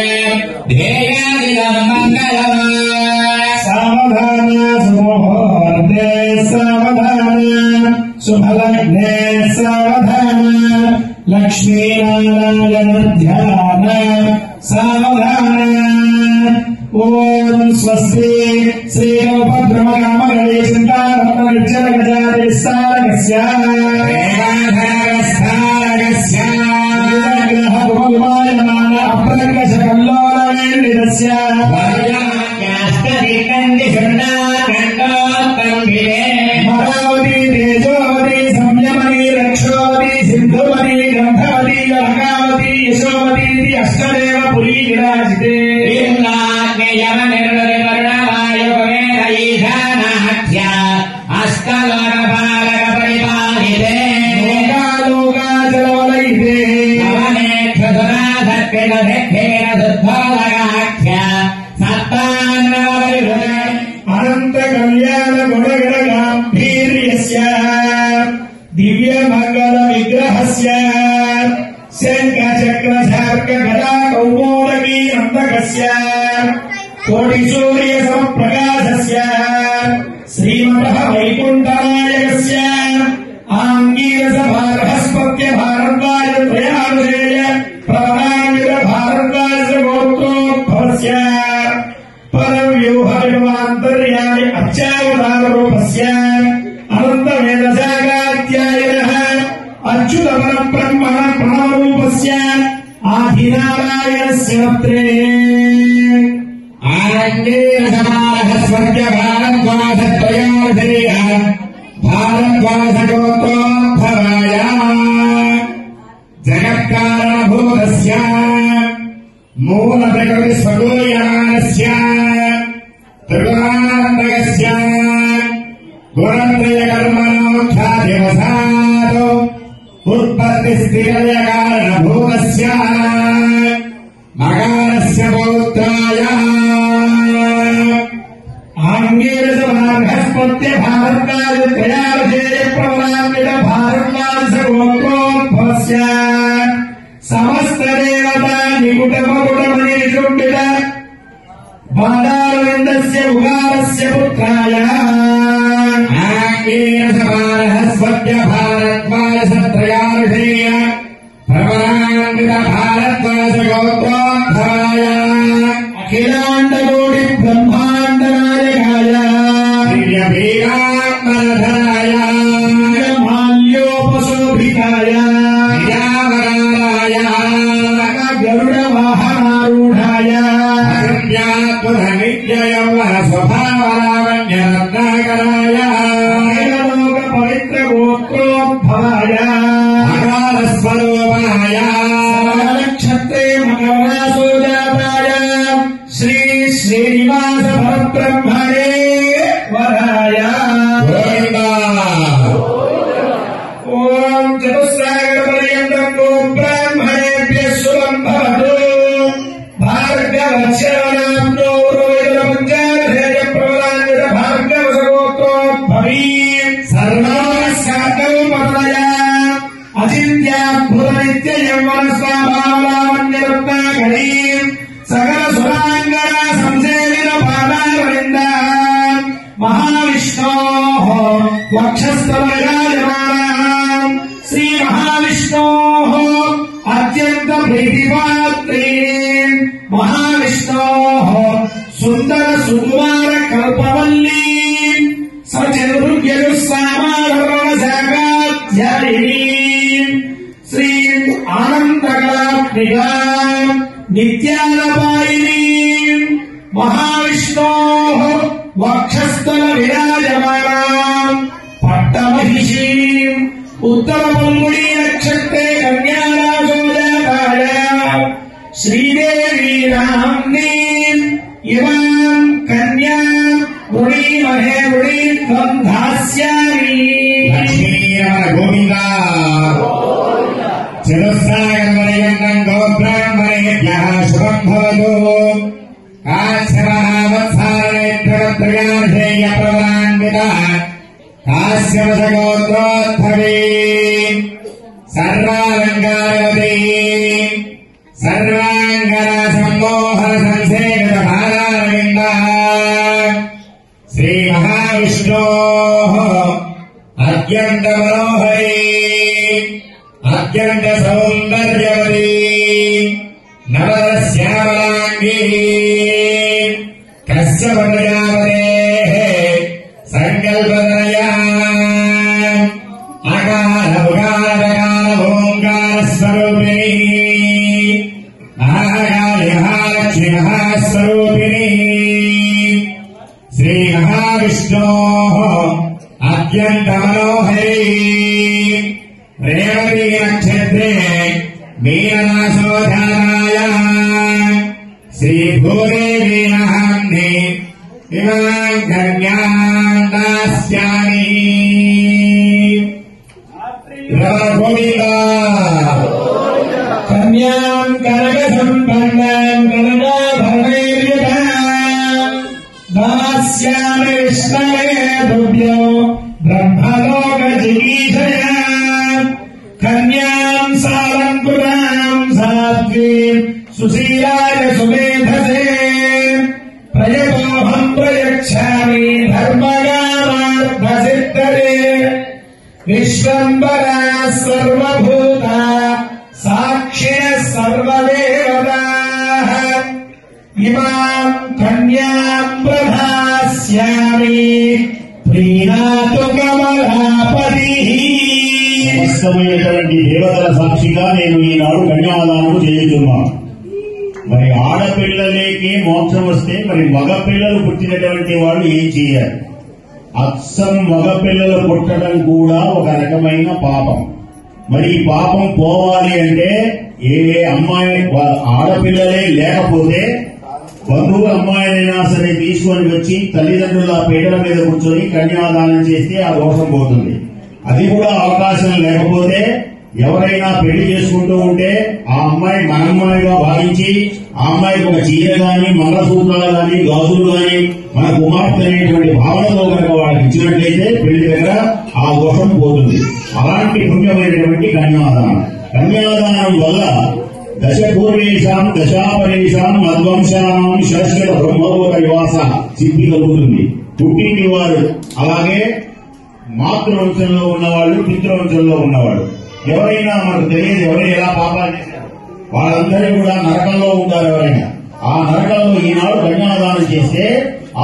ध्येयादिदम् मङ्गलम् सावधान सुमुहूर्ते सावधान शुभलग्ने सावधान लक्ष्मीनारायण ध्यान सावधान ओम स्वस्ति श्रीरूपद्रमकामगणे चिन्तारत्ननिर्जनगजादिस्सारकस्य ग्रहपुमविमायमान अप्रकशकल्लोलवेण्डितस्य मरावती तेजोवती संयमनी रक्षोवती सिन्धुवती ग्रन्थवती लङ्कावती यशोवती अष्टदेव पुरी विराजिते अनंत कल्याण गुणगण गांभीर्यस्य दिव्य मंगल विग्रहस्य शंख चक्र शार्क गदा कौमोदकी नंदकस्य कोटि सूर्य समप्रकाशस्य श्रीमतः वैकुण्ठनायकस्य आङ्गीरस बृहस्पत्य भारद्वाज त्रयानुजेय प्रधानान्वित भारद्वाज गोत्रोद्भवस्य परव्यूहविमान्तर्यामि अर्चावताररूपस्य अनन्तवेदसागाध्यायनः अच्युतपरब्रह्मण प्रणवरूपस्य आदिनारायणस्य वक्त्रे आरण्येरसमारहस्वर्ग्य भारद्वाजत्रयोर्धेय भारद्वाजगोत्रोद्भवाय जगत्कारणभूतस्य मूलप्रकृतिस्वगोयमानस्य त्रिगुणान्तकस्य गुणत्रयकर्मणोत्थादिवसात् उत्पत्तिस्थितिलयकारणभूतस्य मकारस्य पौत्राय आङ्गीरसमार्हस्पत्य भारद्वाजत्रयार्धेय प्रवरान्वित भारद्वाजगोत्रोद्भवस्य समस्त देवता निकुटमकुटमणिनिकुण्डित बालारविन्दस्य उगारस्य पुत्राय आङ्गीरसमार्हस्पत्य भारद्वाजत्रयार्धेय प्रवरान्वित भारद्वाजगोत्रोद्भवाय अखिलाण्डकोटि ब्रह्माण्ड ప్రభావలావణ్యరత్నాకరాయ లోక పవిత్ర గోత్రోద్భవాయ అకాల స్వరూపాయ నక్షత్రే మకరాసోజాతాయ శ్రీ శ్రీనివాస పరబ్రహ్మణే వరాయ ఓం చతుస్సాగర పర్యంతం గో బ్రాహ్మణేభ్యః శుభం భవతు భార్గవశ్యానాంనో రోహిత పంచాధేయ ప్రవరాన్విత భార్గవసగోత్రోద్భవీం సర్వాస్కాకౌ పతయ అజిత్యాద్భుత నిత్య యౌవన స్వాభావలావణ్యరత్నాకరీం సకల సురాంగన సంసేవిత పాదారవిందాం మహావిష్ణోః వక్షస్థల విరాజమానాం శ్రీ మహావిష్ణోః అత్యంత ప్రీతిపాత్రీం మహావిష్ణోః సుందర సుకుమార కల్పవల్లీం సచతుర్యజుస్సామాధర్మశాఖాధ్యాయినీం శ్రీ ఆనందకళాత్మికాం నిత్యాలపాయినీం మహావిష్ణోః వక్షస్థల విరాజమానాం పట్టమహిషీం ఉత్తర పల్గుడి నక్షత్రే కన్యారాజోజాతాయ శ్రీదేవీ నామ్నీం ఇమాం కన్యా వృణీమహే వృణీత్వం దాస్యామి లక్ష్మీరమణ గోవింద చతుస్సాగరపర్యంతం గోబ్రాహ్మణేభ్యః శుభం భవతు కాశ్యమహావత్సారనేత్రవత్రయాధేయ ప్రవరాన్విత కాశ్యవసగోత్రోద్భవీం సర్వాలంకారవతీం సర్వాంగన సమ్మోహన సంసేవిత భారారవిందః శ్రీ మహావిష్ణోః అత్యంత మనోహరీ అత్యంత సౌందర్యవతీ నవరశ్యామలాంగీ కశ్యప ప్రజాపతేః సంకల్పతనయా అకాల ఉకార ఓంకార స్వరూపిణీ మహాకాళి మహాలక్ష్మి మహాస్వరూపిణీ శ్రీ మహావిష్ణోః అత్యంత మనోహరీ రేవతీ నక్షత్రే మీనరాశోజాతాయ శ్రీ భూదేవీ నామ్ని ఇమాం కన్యాం దాస్యామి గోవింద కన్యాం కనక సంపన్నాం కనకాభరణైర్యుతాం దాస్యామి విష్ణవే తుభ్యో బ్రహ్మలోక జిగీషయా కన్యాం సాలంకృతాం సాత్వీం సుశీలాయ సుమేధసే ప్రయతోహం ప్రయచ్ఛామి ధర్మగామార్థసిద్ధరే విశ్వంబరా సర్వభూత సాక్షిణః సర్వదేవతాః ఇమాం కన్యాం ప్రదాస్యామి ప్రీణాతు కమలాపతిః సమస్తమైనటువంటి దేవతల సాక్షిగా నేను ఈనాడు కన్యాదానం చేయుతున్నాను. మరి ఆడపిల్లలకి మోక్షం వస్తే మరి మగపిల్లలు పుట్టినటువంటి వాళ్ళు ఏం చేయాలి? అచ్చం మగపిల్లలు పుట్టడం కూడా ఒక రకమైన పాపం. మరి ఈ పాపం పోవాలి అంటే ఏ అమ్మాయి ఆడపిల్లలే లేకపోతే బంధువు అమ్మాయినైనా సరే తీసుకొని వచ్చి తల్లిదండ్రుల పీటల మీద కూర్చొని కన్యాదానం చేస్తే ఆ దోషం పోతుంది. అది కూడా అవకాశం లేకపోతే ఎవరైనా పెళ్లి చేసుకుంటూ ఉంటే ఆ అమ్మాయి మన అమ్మాయిగా భావించి ఆ అమ్మాయికి ఒక చీర గాని మంగళసూత్రాలు గాని గాజులు గాని మన కుమార్తె అనేటువంటి భావనలో కనుక వాళ్ళకి ఇచ్చినట్లయితే పెళ్లి దగ్గర ఆ దోషం పోతుంది. అలాంటి పుణ్యమైనటువంటి కన్యాదానం. కన్యాదానం వల్ల దశ పూర్వేషాం దశాపరేషాం మధ్వంశానం శాశ్వత బ్రహ్మలోక నివాస సిద్ధి కలుగుతుంది. పుట్టింటి వారు అలాగే మాతృవంశంలో ఉన్నవాళ్ళు పితృవంశంలో ఉన్నవాళ్ళు ఎవరైనా మనకు తెలియదు ఎవరైనా ఎలా పాపాలు చేశారు వాళ్ళందరూ కూడా నరకంలో ఉంటారు. ఎవరైనా ఆ నరకంలో ఈనాడు కన్యాదానం చేస్తే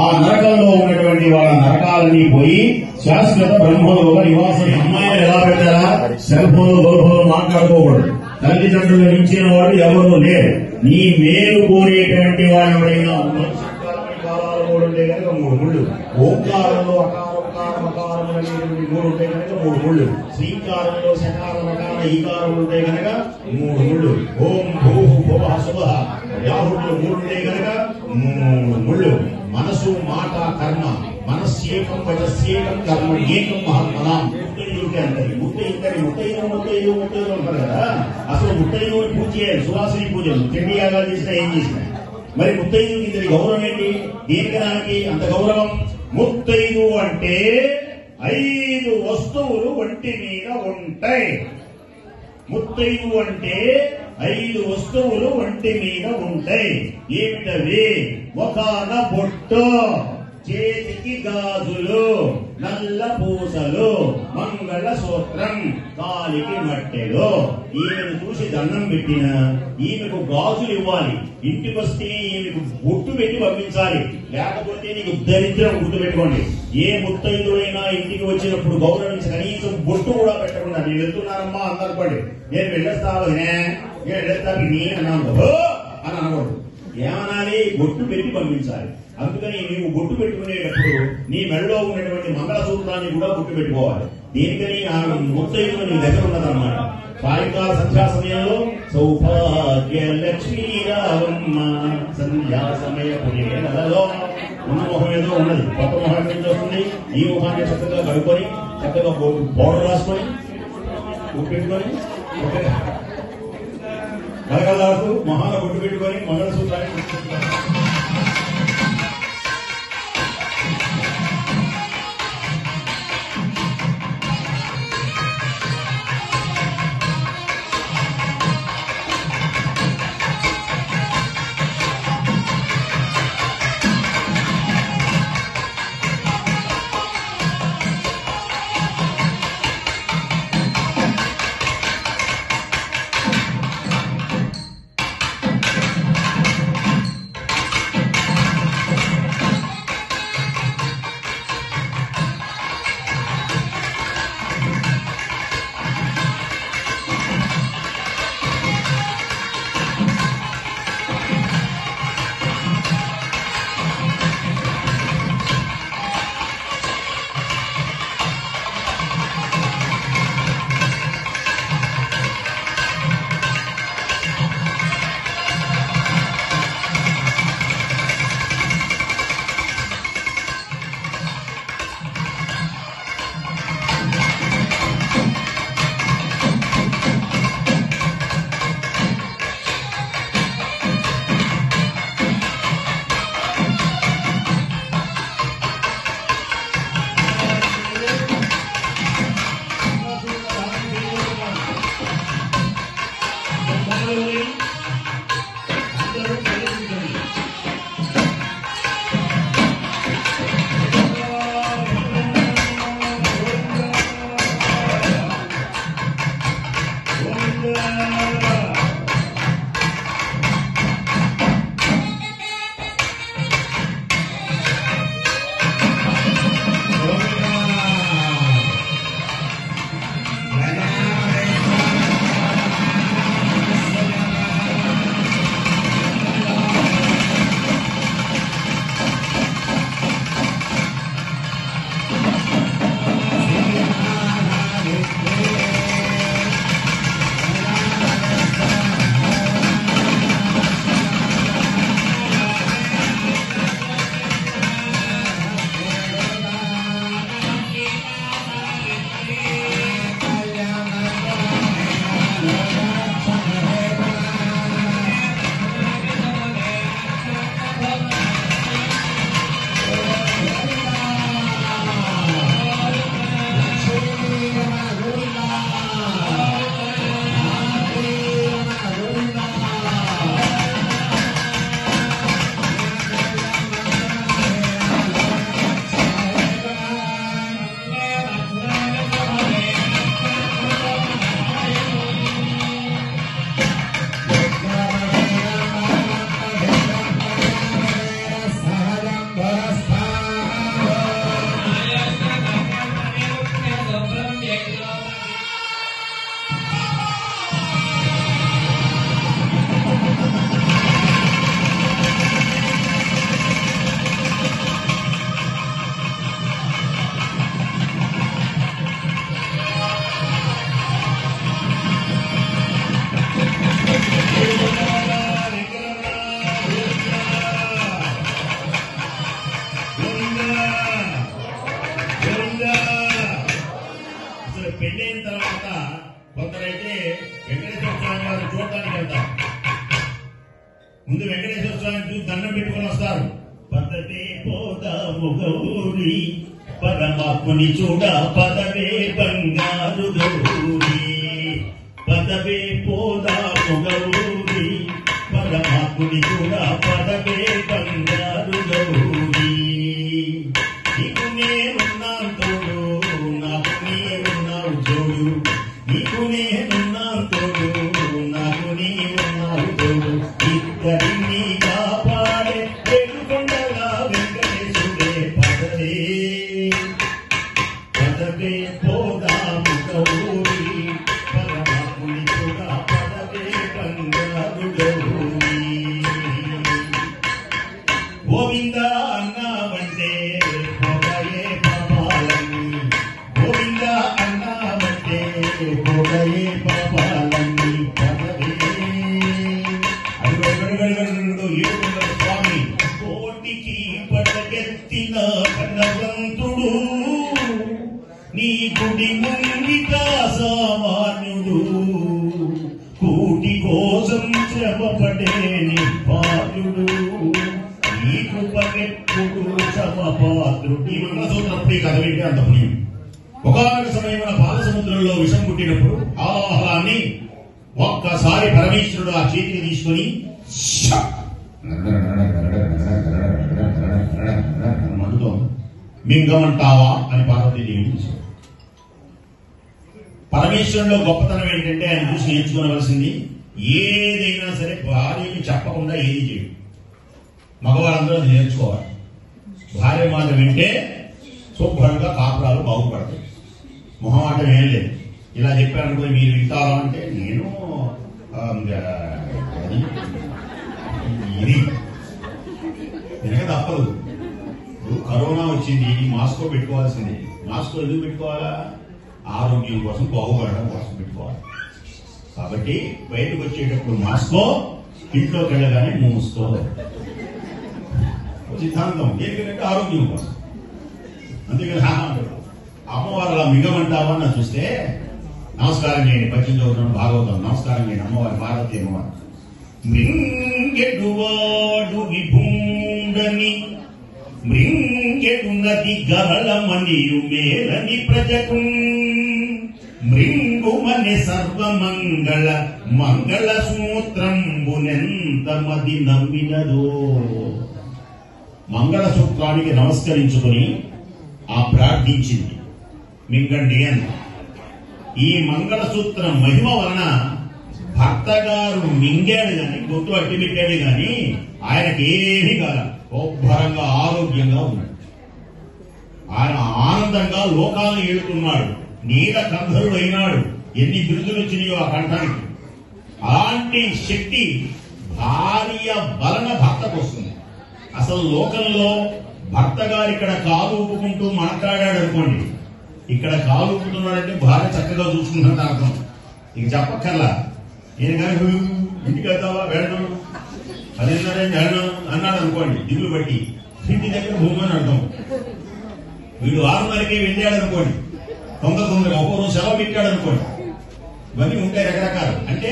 ఆ నరకంలో ఉన్నటువంటి వాళ్ళ నరకాలని పోయి శాశ్వత బ్రహ్మలోక నివాసం. అమ్మాయిలు ఎలా పెడతారా? సెల్ ఫోన్ లోపల మాట్లాడుకోకూడదు. తల్లిదండ్రులు మించిన వాడు ఎవరూ లేరు. నీ మేలు కోరేటువంటి వాళ్ళు ఎవరైనా అకారాలు 3 ఉంటే కనుక 3 ముళ్ళు. ఓంకారంలో అకారం అనేటువంటి 3 ఉంటే కనుక 3 ముళ్ళు. శ్రీకారంలో శకారం అకార ఈకారం ఉంటే కనుక 3 ముళ్ళు. ఓం భూ భువ శుభ యాహుడులు 3 ఉంటే కనుక 3 ముళ్ళు. మనసు మాట కర్మ మనస్యేకం వచస్యేకం కర్మ ఏకం మహాత్మనాం. ముత్తైదుడికి అంటది. ముత్తైదు ఉంటారు కదా. అసలు ముత్తైదుని పూజ చేయాలి. సువాసిని పూజలు చెండి యాగాలు చేసినా ఏం చేసినా. మరి ముత్తైదుకి ఇంతటి గౌరవం ఏంటి? దీనికి అంత గౌరవం. ముత్తైదు అంటే 5 వస్తువులు ఒంటి మీద ఉంటాయి. ముత్తైదు అంటే 5 వస్తువులు ఒంటి మీద ఉంటాయి. ఏమిటవి? ఒకన బొట్టు, చేతికి గాజులు, నల్ల పూసలు, మంగళ సూత్రం, కాలికి మట్టెలు. ఈమెను చూసి దండం పెట్టిన ఈమెకు గాజులు ఇవ్వాలి. ఇంటికి వస్తే ఈమెకు బొట్టు పెట్టి పంపించాలి. లేకపోతే నీకు దరిద్రం గుర్తుపెట్టుకోండి. ఏ ముత్తైదుడైనా ఇంటికి వచ్చినప్పుడు గౌరవించి కనీసం బొట్టు కూడా పెట్టకుండా నేను వెళ్తున్నానమ్మా అందనుకోండి. నేను వెళ్ళేస్తా నీ అన్నాను అని అనకూడదు. ఏమనాలి? బొట్టు పెట్టి పంపించాలి. అందుకని నీవు బొట్టు పెట్టుకునేటప్పుడు నీ మెడలో ఉన్నటువంటి మంగళసూత్రాన్ని కూడా బొట్టు పెట్టుకోవాలి. దీనికని ఆ ముత్తైదు నీ దగ్గర ఉన్నదన్నమాట. సాయంకాల సంధ్యా సమయంలో సౌభాగ్య లక్ష్మీరావమ్మ సంధ్యా సమయ పుణ్యలో ఉన్న మొహం ఏదో ఉన్నది. కొత్త మొహం నుంచి వస్తుంది. ఈ మొహాన్ని చక్కగా కడుక్కొని చక్కగా పౌడర్ రాసుకొని బొట్టు పెట్టుకొని కలగలాడుతూ మొహాన బొట్టు పెట్టుకొని మంగళసూత్రాన్ని కొందరైతే వెంకటేశ్వర స్వామి వారిని చూడటానికి వెళ్తారు. ముందు వెంకటేశ్వర స్వామిని చూసి దండం పెట్టుకుని వస్తారు. పదవే పోదాము గౌరీ పరమాత్ముని చూడ పదవే బంగారు గౌరీ, పదవే పోదాము గౌరీ పరమాత్ముని చూడ పదవే బంగారు గౌరీ. నీకు నేనున్నాను తోడు, నాకు నీవున్నావు జోడు, నీకు నేనున్నాను తోడు, నాకు నీవున్నావు తోడు, ఇద్దరిని కాపాడే వెలుగొండగా వెంకటేశుడే పదవే పదవే పోదాము గౌరీ పరమాత్ముని చూడ పదవే బంగారు గౌరీ. గోవింద అన్నావంటే పోగయే పాపాలన్నీ, గోవింద అన్నావంటే పోగయే పాపాలన్నీ పదవే. ఏడుకొండల స్వామి కోటికి పడగెత్తిన కన్నవంతుడు, నీ గుడి ముంగిట సామాన్యుడు, కూటి కోసం శ్రమపడేని బాధ్యుడు, ఈ కృపకెప్పుడు సమపాత్రుడు. ఈ మంగళసూత్రప్పుడు ఈ కథ వింటే అంత పుణ్యం. ఒకనొక సమయంలో పాలసముద్రంలో విషం పుట్టినప్పుడు ఆహారాన్ని ఒక్కసారి పరమేశ్వరుడు ఆ చేతిని తీసుకుని మండుతో మింగమంటావా అని పార్వతీదేవి చూశాడు. పరమేశ్వరులో గొప్పతనం ఏంటంటే ఆయన చూసి నేర్చుకోవలసింది ఏదైనా సరే భార్యకి చెప్పకుండా ఏది చేయడు. మగవాళ్ళందరూ అది నేర్చుకోవాలి. భార్య మాట వింటే శుభ్రంగా కాపురాలు బాగుపడతాయి. మొహమాటం ఏం లేదు. ఇలా చెప్పారనుకో మీరు వింటారా అంటే నేను ఇది వెనక తప్పదు. ఇప్పుడు కరోనా వచ్చింది, మాస్కో పెట్టుకోవాల్సింది. మాస్కో ఎందుకు పెట్టుకోవాలా? ఆరోగ్యం కోసం, బాగుపడడం కోసం పెట్టుకోవాలి. కాబట్టి బయటకు వచ్చేటప్పుడు మాస్కో, ఇంట్లోకి వెళ్ళగానే మూసుకో. సిద్ధాంతం ఏంటంటే ఆరోగ్యం కోసం. అందుకని అంటాడు అమ్మవారు అలా మిగమంటావా అని చూస్తే నమస్కారం చేయండి. 18వ భాగవతం నమస్కారం చేయండి అమ్మవారి పార్వతీ అమ్మవారు. మృంగెడువాడు విభూండని మృంగెడు నది గరళమనియు మేలని ప్రజకు మృంగుమని సర్వమంగళ మంగళ సూత్రంబునెంత మది నమ్మినదో. మంగళసూత్రానికి నమస్కరించుకుని ఆ ప్రార్థించింది మింగండి అని. ఈ మంగళసూత్రం మహిమ వలన భర్త గారు మింగాడు గాని, గొంతు అట్టి పెట్టాడు గాని ఆయనకి ఏమీ కాదు. శుభ్రంగా ఆరోగ్యంగా ఉన్నాడు. ఆయన ఆనందంగా లోకాలను ఏడుతున్నాడు. నీల కంధరుడు అయినాడు. ఎన్ని బిరుదులు వచ్చినాయో ఆ కంఠానికి. అలాంటి శక్తి భార్య వలన భర్తకు వస్తుంది. అసలు లోకంలో భర్త గారు ఇక్కడ కాలు ఊపుకుంటూ మాట్లాడాడు అనుకోండి, ఇక్కడ కాలు ఊపుతున్నాడంటే భార్య చక్కగా చూసుకుంటున్న అర్థం. ఇక చెప్పక్కర్లా. నేను కనుక ఇంటికి వెళ్తావా వెళ్ళడం, 10:30 వెళ్ళడం అన్నాడు అనుకోండి, దిగులు బట్టి ఇంటి దగ్గర భూమి అని అర్థం. వీడు 6:30కే వెళ్ళాడు అనుకోండి, తొందరగా ఒక్కో రోజు సెలవు పెట్టాడు అనుకోండి. ఇవన్నీ ఉంటాయి రకరకాలు. అంటే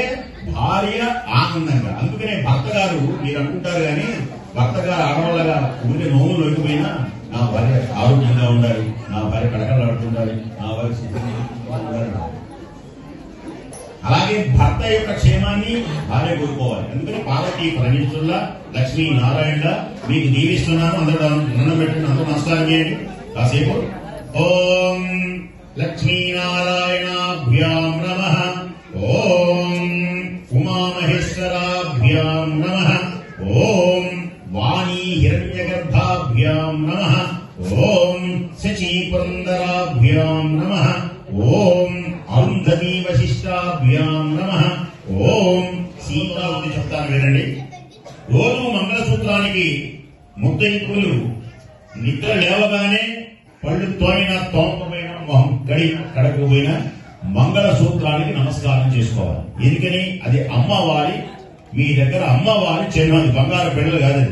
భార్య ఆనందంగా. అందుకనే భర్త గారు మీరు అనుకుంటారు కానీ భర్త గారు ఆడవాళ్ళగా ఉండే నోములు లేకపోయినా నా భార్య ఆరోగ్యంగా ఉండాలి, నా భార్య కడకలాడుతుండాలి, నా భార్య ఉండాలి. అలాగే భర్త యొక్క క్షేమాన్ని భార్య కోరుకోవాలి. అందుకని పార్వతీ పరమేశ్వరుల లక్ష్మీ నారాయణ మీకు దీవిస్తున్నాను. అందరూ దండం పెట్టండి, అందరూ నమస్కారం చేయండి కాసేపు. ఓం లక్ష్మీనారాయణాభ్యాం నమః, ఓం ఉమామహేశ్వరాభ్యాం నమః, ఓం వాణీ హిరణ్యగర్భాభ్యాం నమః, ఓం శచీపురందరాభ్యాం నమః, ఓం అరుంధతీ వశిష్టాభ్యాం నమః, ఓం సీతావతి. చెప్తాను వినండి. రోజు మంగళసూత్రానికి ముద్దయింపులు నిద్ర లేవగానే పళ్ళు తోమిన తోమమైన మొహం కడకపోయిన మంగళసూత్రానికి నమస్కారం చేసుకోవాలి. ఎందుకని అది అమ్మవారి, మీ దగ్గర అమ్మవారి చిహ్నం, బంగారు పెళ్ళలు కాదు.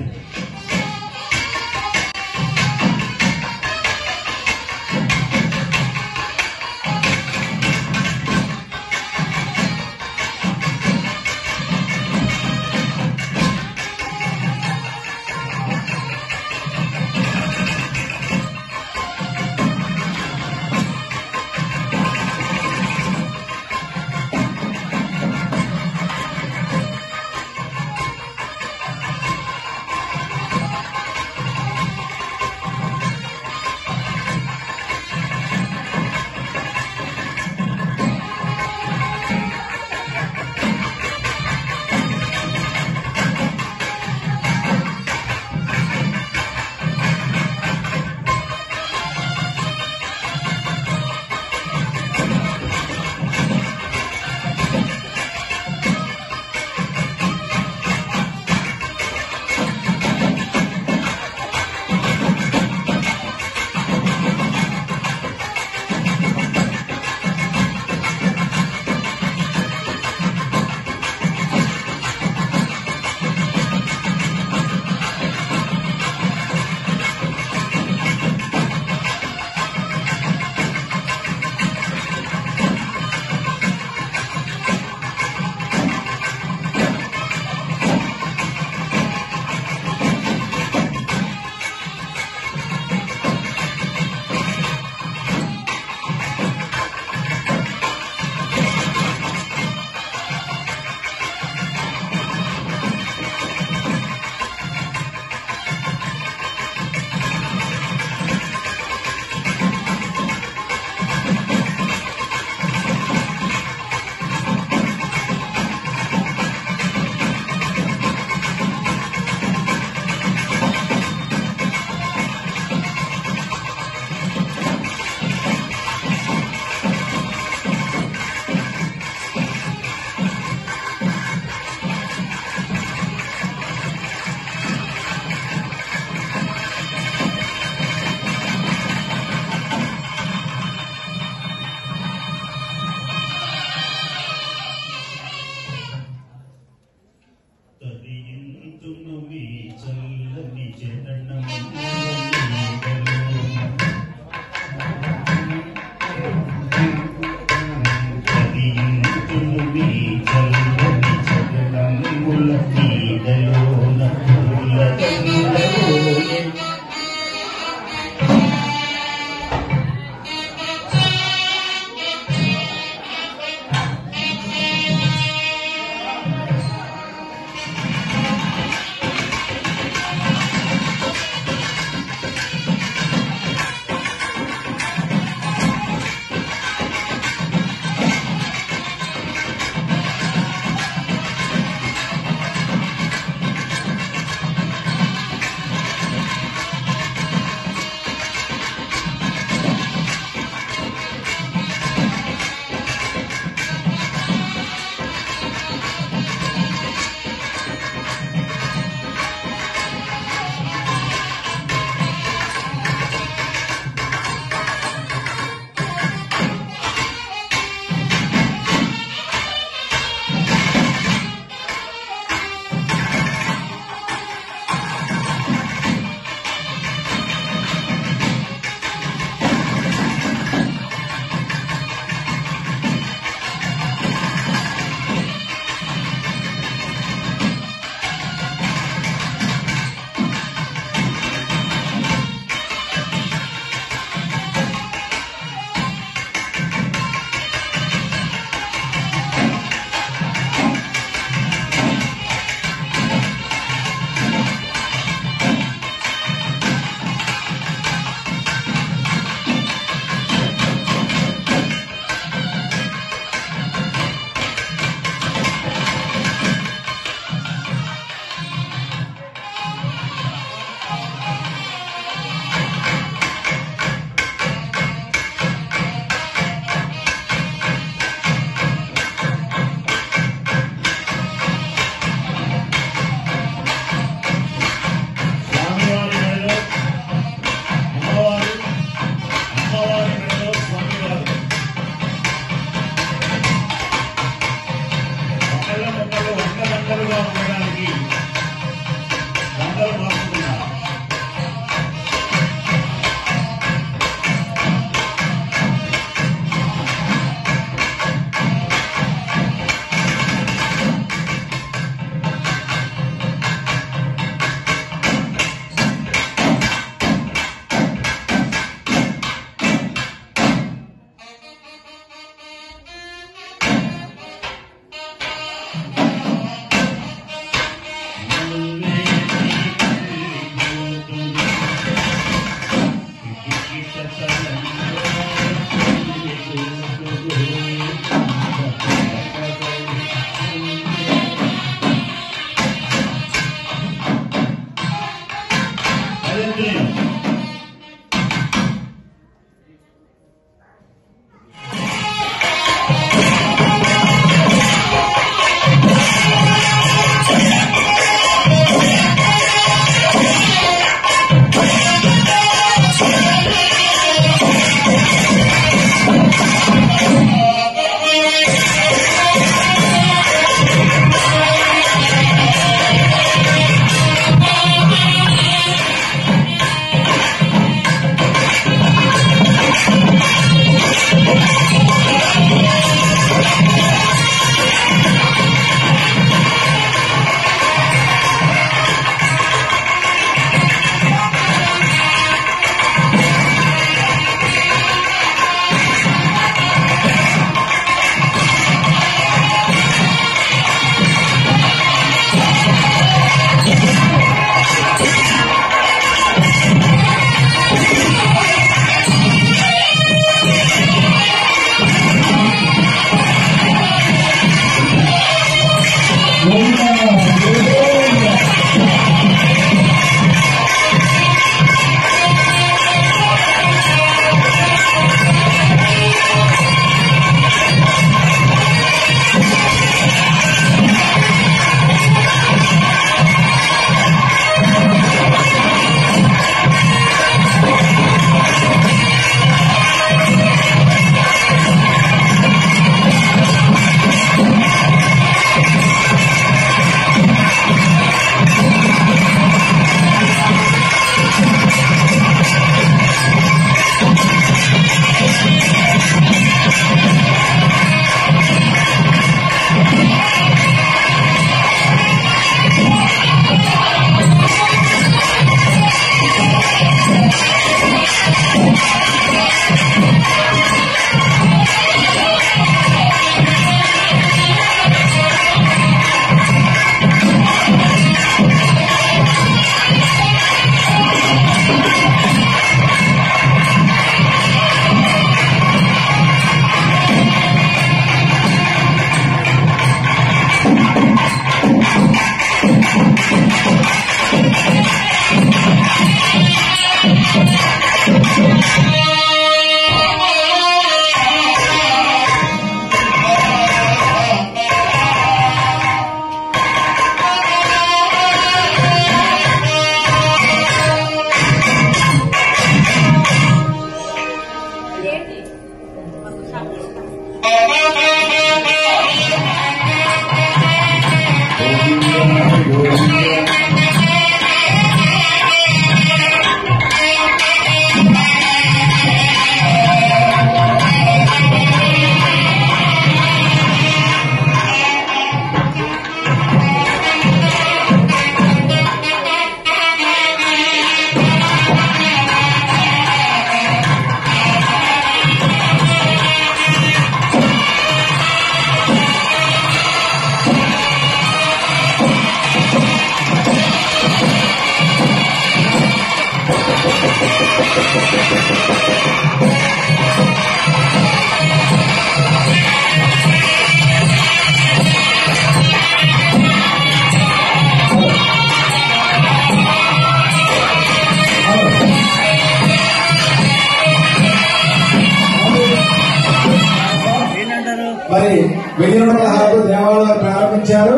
మరి 1016 దేవాలయాలు ప్రారంభించారు.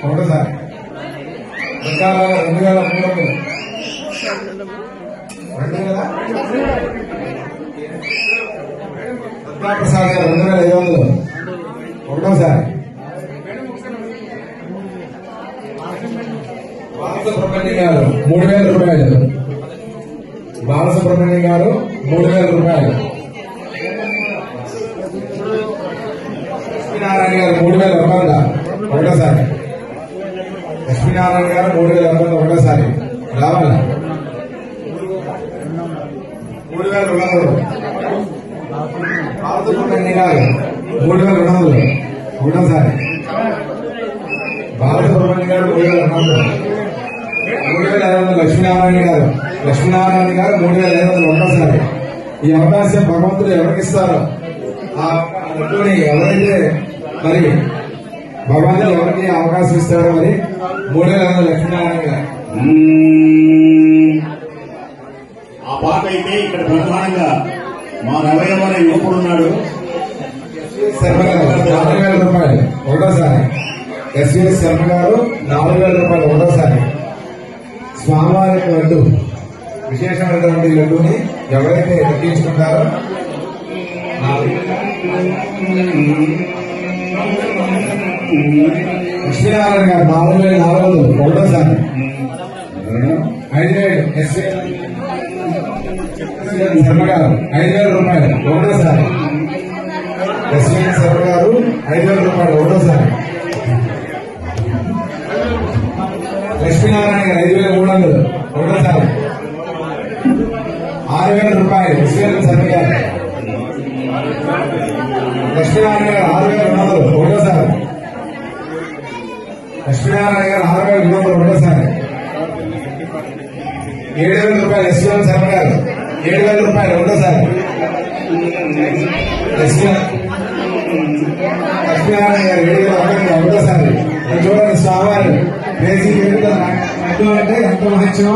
ఒకసారి 2003 ప్రసాద్ గారు 2500 ఒకటోసారి బాలసుబ్రహ్మణ్యం గారు 3000 రూపాయలు. బాలసుబ్రహ్మణ్యం గారు 3000 రూపాయలు. లక్ష్మీనారాయణ గారు 3100 ఒకటోసారి. లక్ష్మీనారాయణ గారు 3100 ఒకటోసారి రావాలా? 3200. బాలసుబ్రహ్మణ్య గారు 3200. ఒకటోసారి బాలసుబ్రహ్మణ్య గారు 3200. 3500 లక్ష్మీనారాయణ గారు 3500 ఒకటోసారి. ఈ అవకాశం భగవంతుడు ఎవరికి ఇస్తారో ఆ లడ్డూని ఎవరైతే మరి భగవంతుడు ఎవరికి అవకాశం ఇస్తారో మరి 3500 లక్ష్మీనారాయణ గారు. ఆ పాట అయితే ఇక్కడ ప్రధానంగా మా రవయ్య వారి యువకుడు ఉన్నాడు. శర్మ గారు 4000 రూపాయలు ఒకటోసారి. ఎస్వీఎస్ శర్మ గారు 4000 రూపాయలు ఒకటోసారి. స్వామివారి లడ్డు విశేషమైనటువంటి లడ్డూని ఎవరైతే దక్కించుకుంటారో లక్ష్మీనారాయణ గారు 4400 ఒకటోసారి. 5000 ఎస్వీఎస్ శర్మ గారు 5000 రూపాయలు ఒకటోసారి. ఎస్వీఎస్ శర్మ గారు 5000 రూపాయలు ఒకటోసారి. లక్ష్మీనారాయణ గారు 5300 ఒకటోసారి. 6000 రూపాయలు ఎస్వీఎస్ శర్మ గారు. లక్ష్మీనారాయణ గారు 6200 ఒకటోసారి. లక్ష్మీనారాయణ గారు 6200 ఒకటోసారి. 7000 రూపాయలు ఎస్వీఎస్ శర్మ గారు. 7000 రూపాయలు ఒకటోసారి. లక్ష్మీనారాయణ గారు 7000 ఒకటోసారి. చూడండి స్వామివారు క్రేజీ లడ్డు అంటే ఎంత మహత్యమో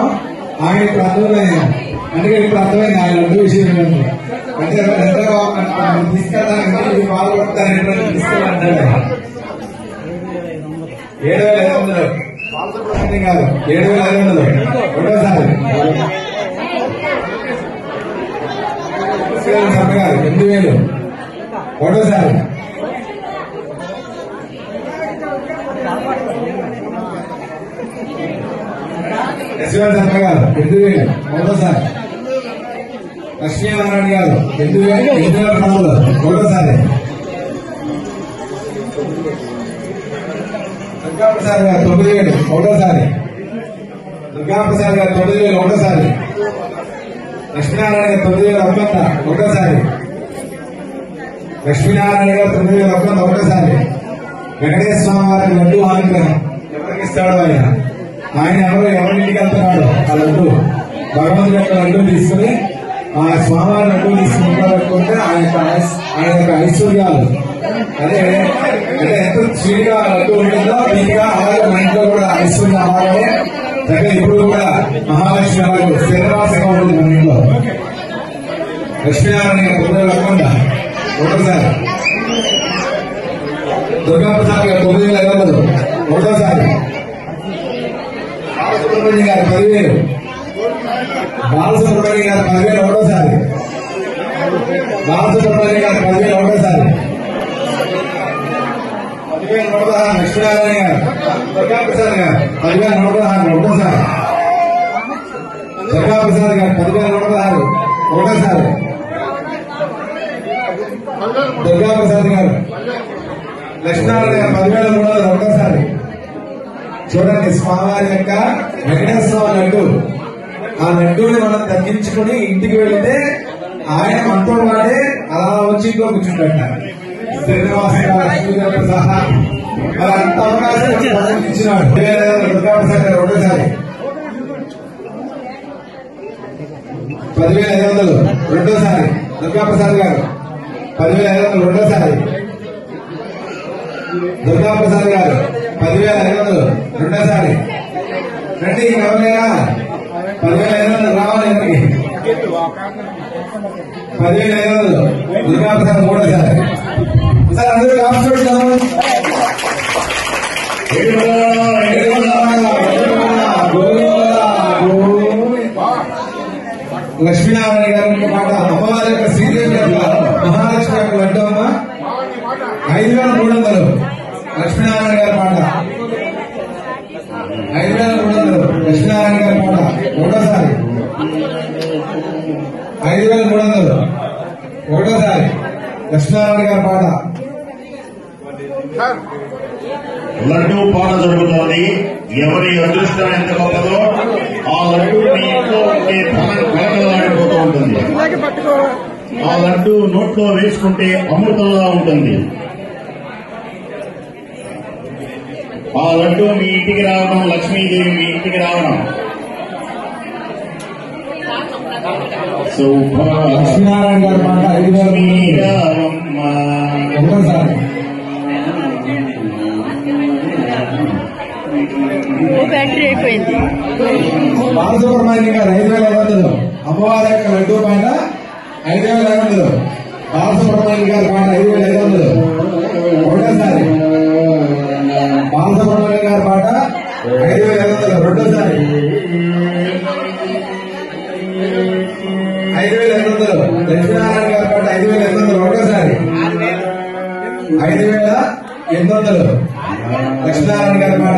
ఆయన ఇప్పుడు అర్థమైంది. అందుకే ఇప్పుడు అర్థమైంది ఆయన లడ్డు విషయం ఏంటంటే అంటే ఎంతగా తీసుకెళ్ళడానికి పాల్గొడతారనేటువంటి తీసుకెళ్ళంటారు. 7500 బాలసుబ్రహ్మణ్యం గారు 7500 ఒకటోసారి. శర్మ గారు 8000 ఒకటోసారి. యశ్వంత్ శర్మ గారు 8000 ఒకటోసారి. లక్ష్మీనారాయణ గారు 8200 ఒకటోసారి. దుర్గాప్రసాద్ గారు 9000 ఒకటోసారి. దుర్గాప్రసాద్ గారు 9000 ఒకటోసారి. లక్ష్మీనారాయణ గారు 9000 ఒకటోసారి. లక్ష్మీనారాయణ గారు 9000 ఒకటోసారి. వెంకటేశ్వర స్వామి వారి లడ్డు అనుగ్రహం ఎవరికి ఇస్తాడో ఆయన ఎవరింటికి వెళ్తున్నాడు ఆ లడ్డు భగవంతుడి యొక్క లడ్డు తీసుకుని ఆ స్వామివారి లడ్డు తీసుకుంటే ఆయన యొక్క ఐశ్వర్యాలు అదే అంటే ఎంత స్వీట్గా లడ్డు ఉంటుందో దీనిగా అలాగే మన ఇంట్లో కూడా ఐశ్వర్యం అలాగే దగ్గర ఇప్పుడు కూడా మహాలక్ష్మి అలాగే శ్రీనివాసంగా ఉంటుంది మన ఇంట్లో. లక్ష్మీనారాయణ గారు 9000 ఒకటోసారి. దుర్గాప్రసాద్ గారు 9500 ఒకటోసారి. బాలసుబ్రహ్మణ్యం గారు 10,000. బాలసుబ్రహ్మణ్యం గారు 10,000 ఒకటోసారి. బాలసుబ్రహ్మణ్యం గారు 10,000 ఒకటోసారి. 10,000 లక్ష్మీనారాయణ గారు. దుర్గాప్రసాద్ గారు 10,000 ఒకటోసారి. దుర్గాప్రసాద్ గారు 10,000 ఒకటోసారి. దుర్గాప్రసాద్ గారు లక్ష్మీనారాయణ గారు 10,300 ఒకటోసారి. చూడండి స్వామివారి యొక్క వెంకటేశ్వర లడ్డు ఆ లడ్డూని మనం తగ్గించుకుని ఇంటికి వెళితే ఆయన మనతో వాడే అలా వచ్చి ఇంట్లో కూర్చుంటాట శ్రీనివాస సహా మరి అంత అవకాశం ఇచ్చినాడు. దుర్గాప్రసాద్ గారు ఒకటోసారి. 10,500 రెండోసారి. దుర్గాప్రసాద్ గారు 10,500 రెండోసారి. దుర్గాప్రసాద్ గారు 10,500 రెండోసారి. రండి ఎవరైనా 10,500 రావాలి. 10,500 దుర్గాప్రసాద్ మూడోసారి. సార్ అందరూ లాస్ట్ చూస్తాము. లక్ష్మీనారాయణ గారి మాట అమ్మవారి యొక్క శ్రీదేవి యొక్క మహాలక్ష్మి యొక్క లడ్డు అమ్మ 5,300 లక్ష్మీనారాయణ గారి మాట. 5,300 లక్ష్మీనారాయణ గారి మాట ఒకటోసారి. 5,300 ఒకటోసారి లక్ష్మీనారాయణ గారి మాట. లడ్డూ పాట జరుగుతోంది. ఎవరి అదృష్టం ఎంత గొప్పదో ఆ లడ్డూ మీ ఇంట్లో ఉంటే ధనం కలకలాడిపోతూ ఉంటుంది. ఆ లడ్డు నోట్లో వేసుకుంటే అమృతంలా ఉంటుంది. ఆ లడ్డు మీ ఇంటికి రావడం, లక్ష్మీదేవి మీ ఇంటికి రావడం. లక్ష్మీనారాయణ గారి పాట 5,000 ఒకటోసారి. బ్యాటరీ అయిపోయింది. బాలసుబ్రహ్మణ్యం గారు 5,500. అమ్మవారి యొక్క లడ్డూ పాట 5,500. బాలసుబ్రహ్మణ్యం గారి పాట 5,500 ఒకటోసారి. బాలసుబ్రహ్మణ్యం గారి పాట 5,500 రెండోసారి. 5,500. లక్ష్మీనారాయణ గారి పాట 5,500 ఒకటోసారి. 5,800. లక్ష్మీనారాయణ గారి పాట.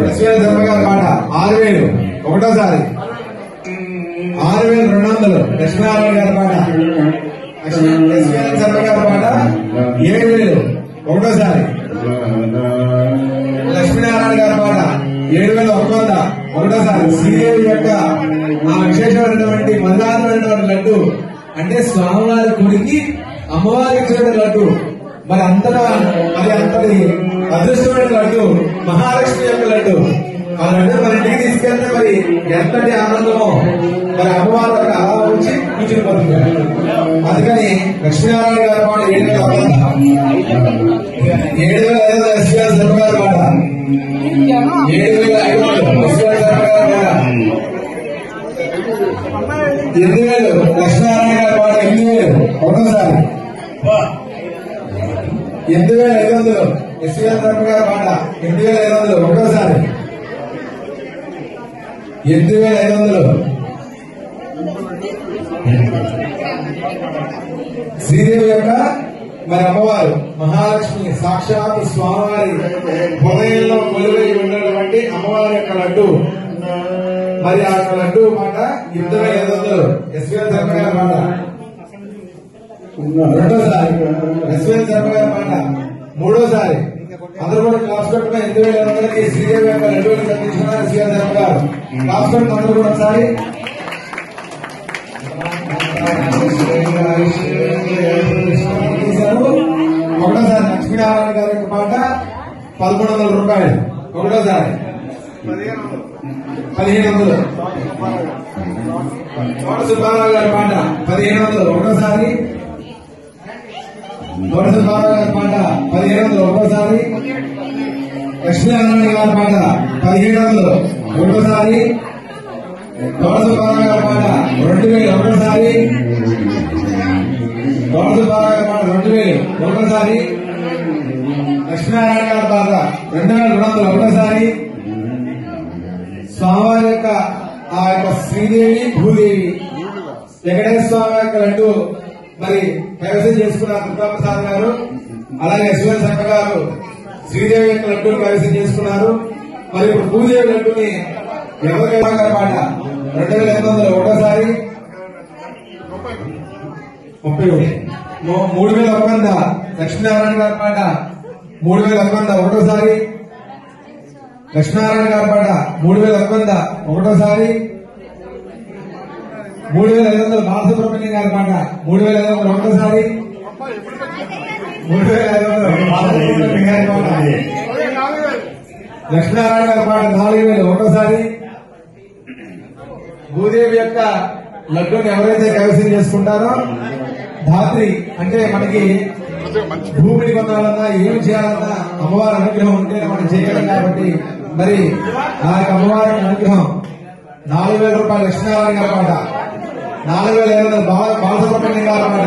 లక్ష్మీనారాయణ శర్మ గారి పాట 6,000 ఒకటోసారి. 6,200. లక్ష్మీనారాయణ గారి పాట. లక్ష్మీనారాయణ శర్మ గారి పాట 7,000 ఒకటోసారి. లక్ష్మీనారాయణ గారి పాట 7,100 ఒకటోసారి. శ్రీదేవి యొక్క ఆ విశేషమైనటువంటి మధురాత్మైనటువంటి లడ్డు అంటే స్వామివారి గుడికి అమ్మవారికి ఇచ్చిన లడ్డు. మరి అంతటి అదృష్టమైన లడ్డు మహాలక్ష్మి యొక్క లడ్డు. ఆ లడ్డు మన ఇంటికి తీసుకెళ్తే మరి ఎంతటి ఆనందమో. మరి అమ్మవారు అక్కడ అలా వచ్చి కూర్చునిపోతుంది. అందుకని లక్ష్మీనారాయణ గారి పాట 7,500. 7,500 ఎస్వీఆర్ శర్మ గారి పాట. 7,500 ఎస్వీఆర్ శర్మ గారి పాట. 8,000 లక్ష్మీనారాయణ గారి పాట. 8,000 ఒకటోసారి. 8,500 ఎస్వీఆర్ శర్మ గారి పాట. 8,500 ఒకటోసారి. 8,500. శ్రీదేవి యొక్క మరి అమ్మవారు మహాలక్ష్మి సాక్షాత్ స్వామివారి హృదయంలో కొలువై ఉన్నటువంటి అమ్మవారి యొక్క లడ్డు. మరి ఆ యొక్క లడ్డు మాట 8,500 ఎస్వీఆర్ శర్మ గారి మాట. రెండోసారి ఎస్వీఆర్ శర్మ గారి మాట. మూడోసారి అందరూ కూడా క్లాస్ పెట్టుకున్న 8,500కి శ్రీదేవి యొక్క లడ్డూని కట్టించుకున్నారు ఎస్వీఆర్ శర్మ గారు. క్లాస్ పెట్టుకున్న అందరూ కూడా ఒకసారి. ఒకటోసారి లక్ష్మీనారాయణ గారి యొక్క పాట 1,100 రూపాయలు ఒకటోసారి. 1,500. కోట సుబ్బారావు గారి పాట 1,500 ఒకటోసారి. కోట సుబ్బారావు గారి పాట 1,500 ఒకటోసారి. లక్ష్మీనారాయణ గారి పాట 1,700 ఒకటోసారి. కోట సుబ్బారావు గారి పాట 2,000 ఒకటోసారి. కోట సుబ్బారావు గారి పాట 2,000 ఒకటోసారి. లక్ష్మీనారాయణ గారి పాట 2,200 ఒకటోసారి. స్వామివారి యొక్క ఆ యొక్క శ్రీదేవి భూదేవి వెంకటేశ్వర స్వామి యొక్క లడ్డు మరి కైవసం చేసుకున్నారు దుర్గాప్రసాద్ గారు. అలాగే ఎస్వీఆర్ శర్మ గారు శ్రీదేవి యొక్క లడ్డూని కైవసం చేసుకున్నారు. మరి ఇప్పుడు భూదేవి లడ్డూని ఎవరికైనా గారి పాట 2,800 ఒకటోసారి. 3,100 లక్ష్మీనారాయణ గారి పాట 3,100 ఒకటోసారి. లక్ష్మీనారాయణ గారి పాట 3,100 ఒకటోసారి. 3,500 బాలసుబ్రహ్మణ్యం గారి పాట 3,500 ఒకటోసారి. 3,500 బాలసుబ్రహ్మణ్యం గారి పాట. లక్ష్మీనారాయణ గారి పాట 4,000 ఒకటోసారి. భూదేవి యొక్క లడ్డూని ఎవరైతే కైవసం చేసుకుంటారో ధాత్రి అంటే మనకి భూమిని కొనాలన్నా ఏమి చేయాలన్నా అమ్మవారి అనుగ్రహం ఉంటే మనం చేయగలం. కాబట్టి మరి ఆ యొక్క అమ్మవారి అనుగ్రహం 4,000 రూపాయలు లక్ష్మీనారాయణ గారి పాట. 4,500 బాలసుబ్రహ్మణ్యం గారి పాట.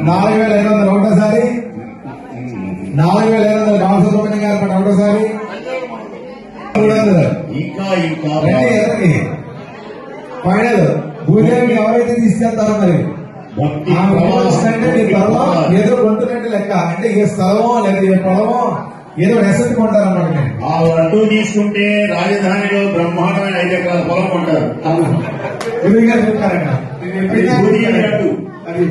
4,500 ఒకటోసారి. 4,500 బాలసుబ్రహ్మణ్యం గారి పాట ఒకటోసారి. 300 ఫైనల్ భూదేవిని ఎవరైతే తీసుకెళ్తారో మరి అంటే మీ త్వరలో ఏదో కొంటున్నట్టు లెక్క. అంటే ఏ స్థలమో లేదా ఏ పొలమో ఏదో రెసెట్ కొంటారన్నమాట. ఆ లడ్డు తీసుకుంటే రాజధానిలో బ్రహ్మాండమైన 5 ఎకరాల పొలం కొంటారు. గురువు గారు చెప్తారట. అది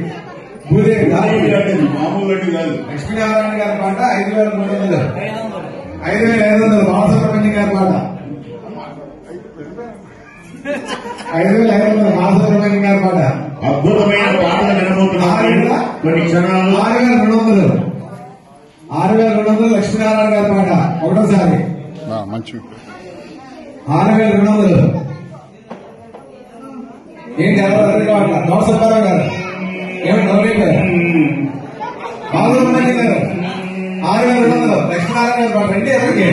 భూదేవి లడ్డు మామూలు లడ్డు కాదు. లక్ష్మీనారాయణ గారి పాట 5,300. 5,500 బాలసుబ్రహ్మణ్యం గారి పాట. 5,500 బాలసుబ్రహ్మణ్యం గారి పాట. అద్భుతమైన పాటలు వినబోతున్నారు కొన్ని క్షణాలు. 6,200 6,200 లక్ష్మీనారాయణ గారి పాట ఒకటోసారి. మంచి 6,200 ఏంటి ఎవరు పాట? నవసప్పారావు గారు ఏమంటే గౌరీ గారు బాలసుబ్రహ్మణ్యం గారు 6,200 లక్ష్మీనారాయణ గారి పాట. రండి ఎవరికి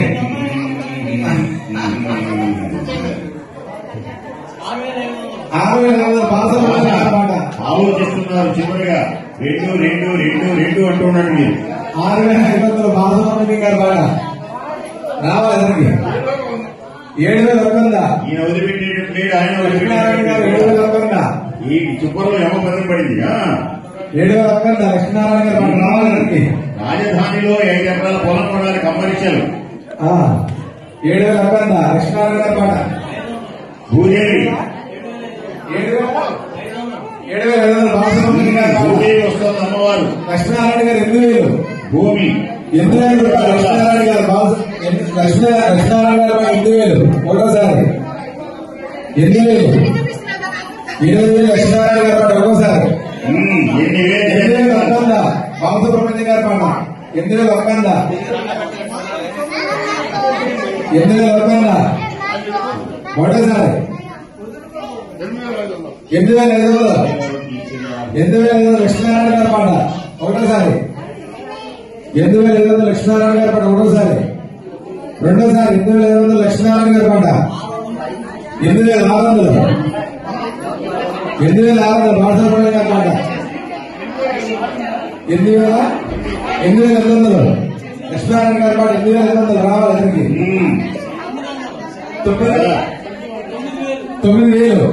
6,200 బాలసుబ్రహ్మణ్యం గారి పాట. ఆలోచిస్తున్నారు చివరిగా 2 2 2 2 అంటున్నాడు మీరు. 6,500 బాలసుబ్రహ్మణ్యం గారి పాట రావాలి ఎవరికి? 7,100 ఈయన వదిలిపెట్టేటట్టు లేడు, ఆయన లక్ష్మీనారాయణ గారు వదిలిపెట్టారు. 7,100 ఈ చుప్పలో ఏమో పదం పడింది. 7,100 లక్ష్మీనారాయణ గారి పాట రావాలి ఎవరికి? రాజధానిలో 5 ఎకరాల పొలం కొనడానికి అమ్మరిచ్చారు. 7,100 లక్ష్మీనారాయణ గారి పాట. భూదేవి 7,500 బాలసుబ్రహ్మణ్యం గారి పాట. భూదేవి వస్తుంది అమ్మవారు. లక్ష్మీనారాయణ గారు 8,000 భూమి 8,000 రూపాయలు లక్ష్మీనారాయణ గారు లక్ష్మీనారాయణ గారు 8,000 ఒకటోసారి. 8,000 20,000 లక్ష్మీనారాయణ గారి పాట ఒకటోసారి. 8,100 బాలసుబ్రహ్మణ్యం గారి పాట. 8,100 ఒకటోసారి. 8,500 లక్ష్మీనారాయణ గారి పాట ఒకటోసారి. 8,500 లక్ష్మీనారాయణ గారి పాట ఒకటోసారి. రెండోసారి 8,500 లక్ష్మీనారాయణ గారి పాట. 8,600 బాలసుబ్రహ్మణ్యం గారి పాట. 8,800 లక్ష్మీనారాయణ గారి పాట. 8,800 రావాలి అతనికి. 9,000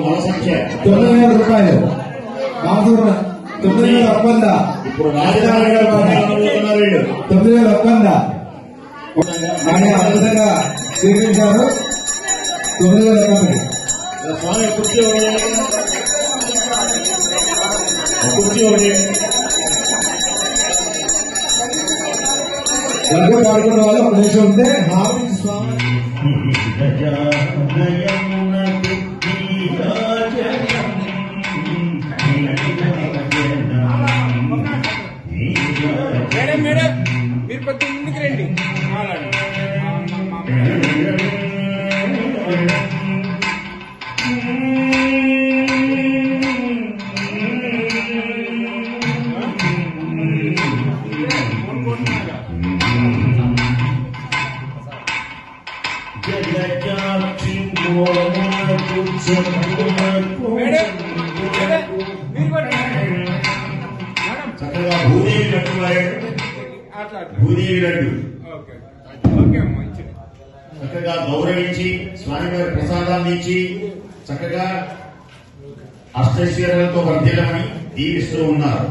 మన సంఖ్య 9,000 రూపాయలు బాలసుబ్రహ్మణ్యం. 9,100 ఇప్పుడు రాజధాని గారు 9,100 ఆయన అద్భుతంగా స్వీకరించారు. 9,100 స్వామి కుర్చీ ఒకటి దగ్గర పాడుకున్న వాళ్ళు ఒక నిమిషం ఉంటే హారతి స్వామి మేడం మీరు కొద్ది ముందుకు రండి. చక్కగా భూదేవి లడ్డు భూదేవి లడ్డు చక్కగా గౌరవించి స్వామివారి ప్రసాదాన్ని ఇచ్చి చక్కగా అష్టైశ్వర్యాలతో వర్ధిల్లమని దీవిస్తూ ఉన్నారు.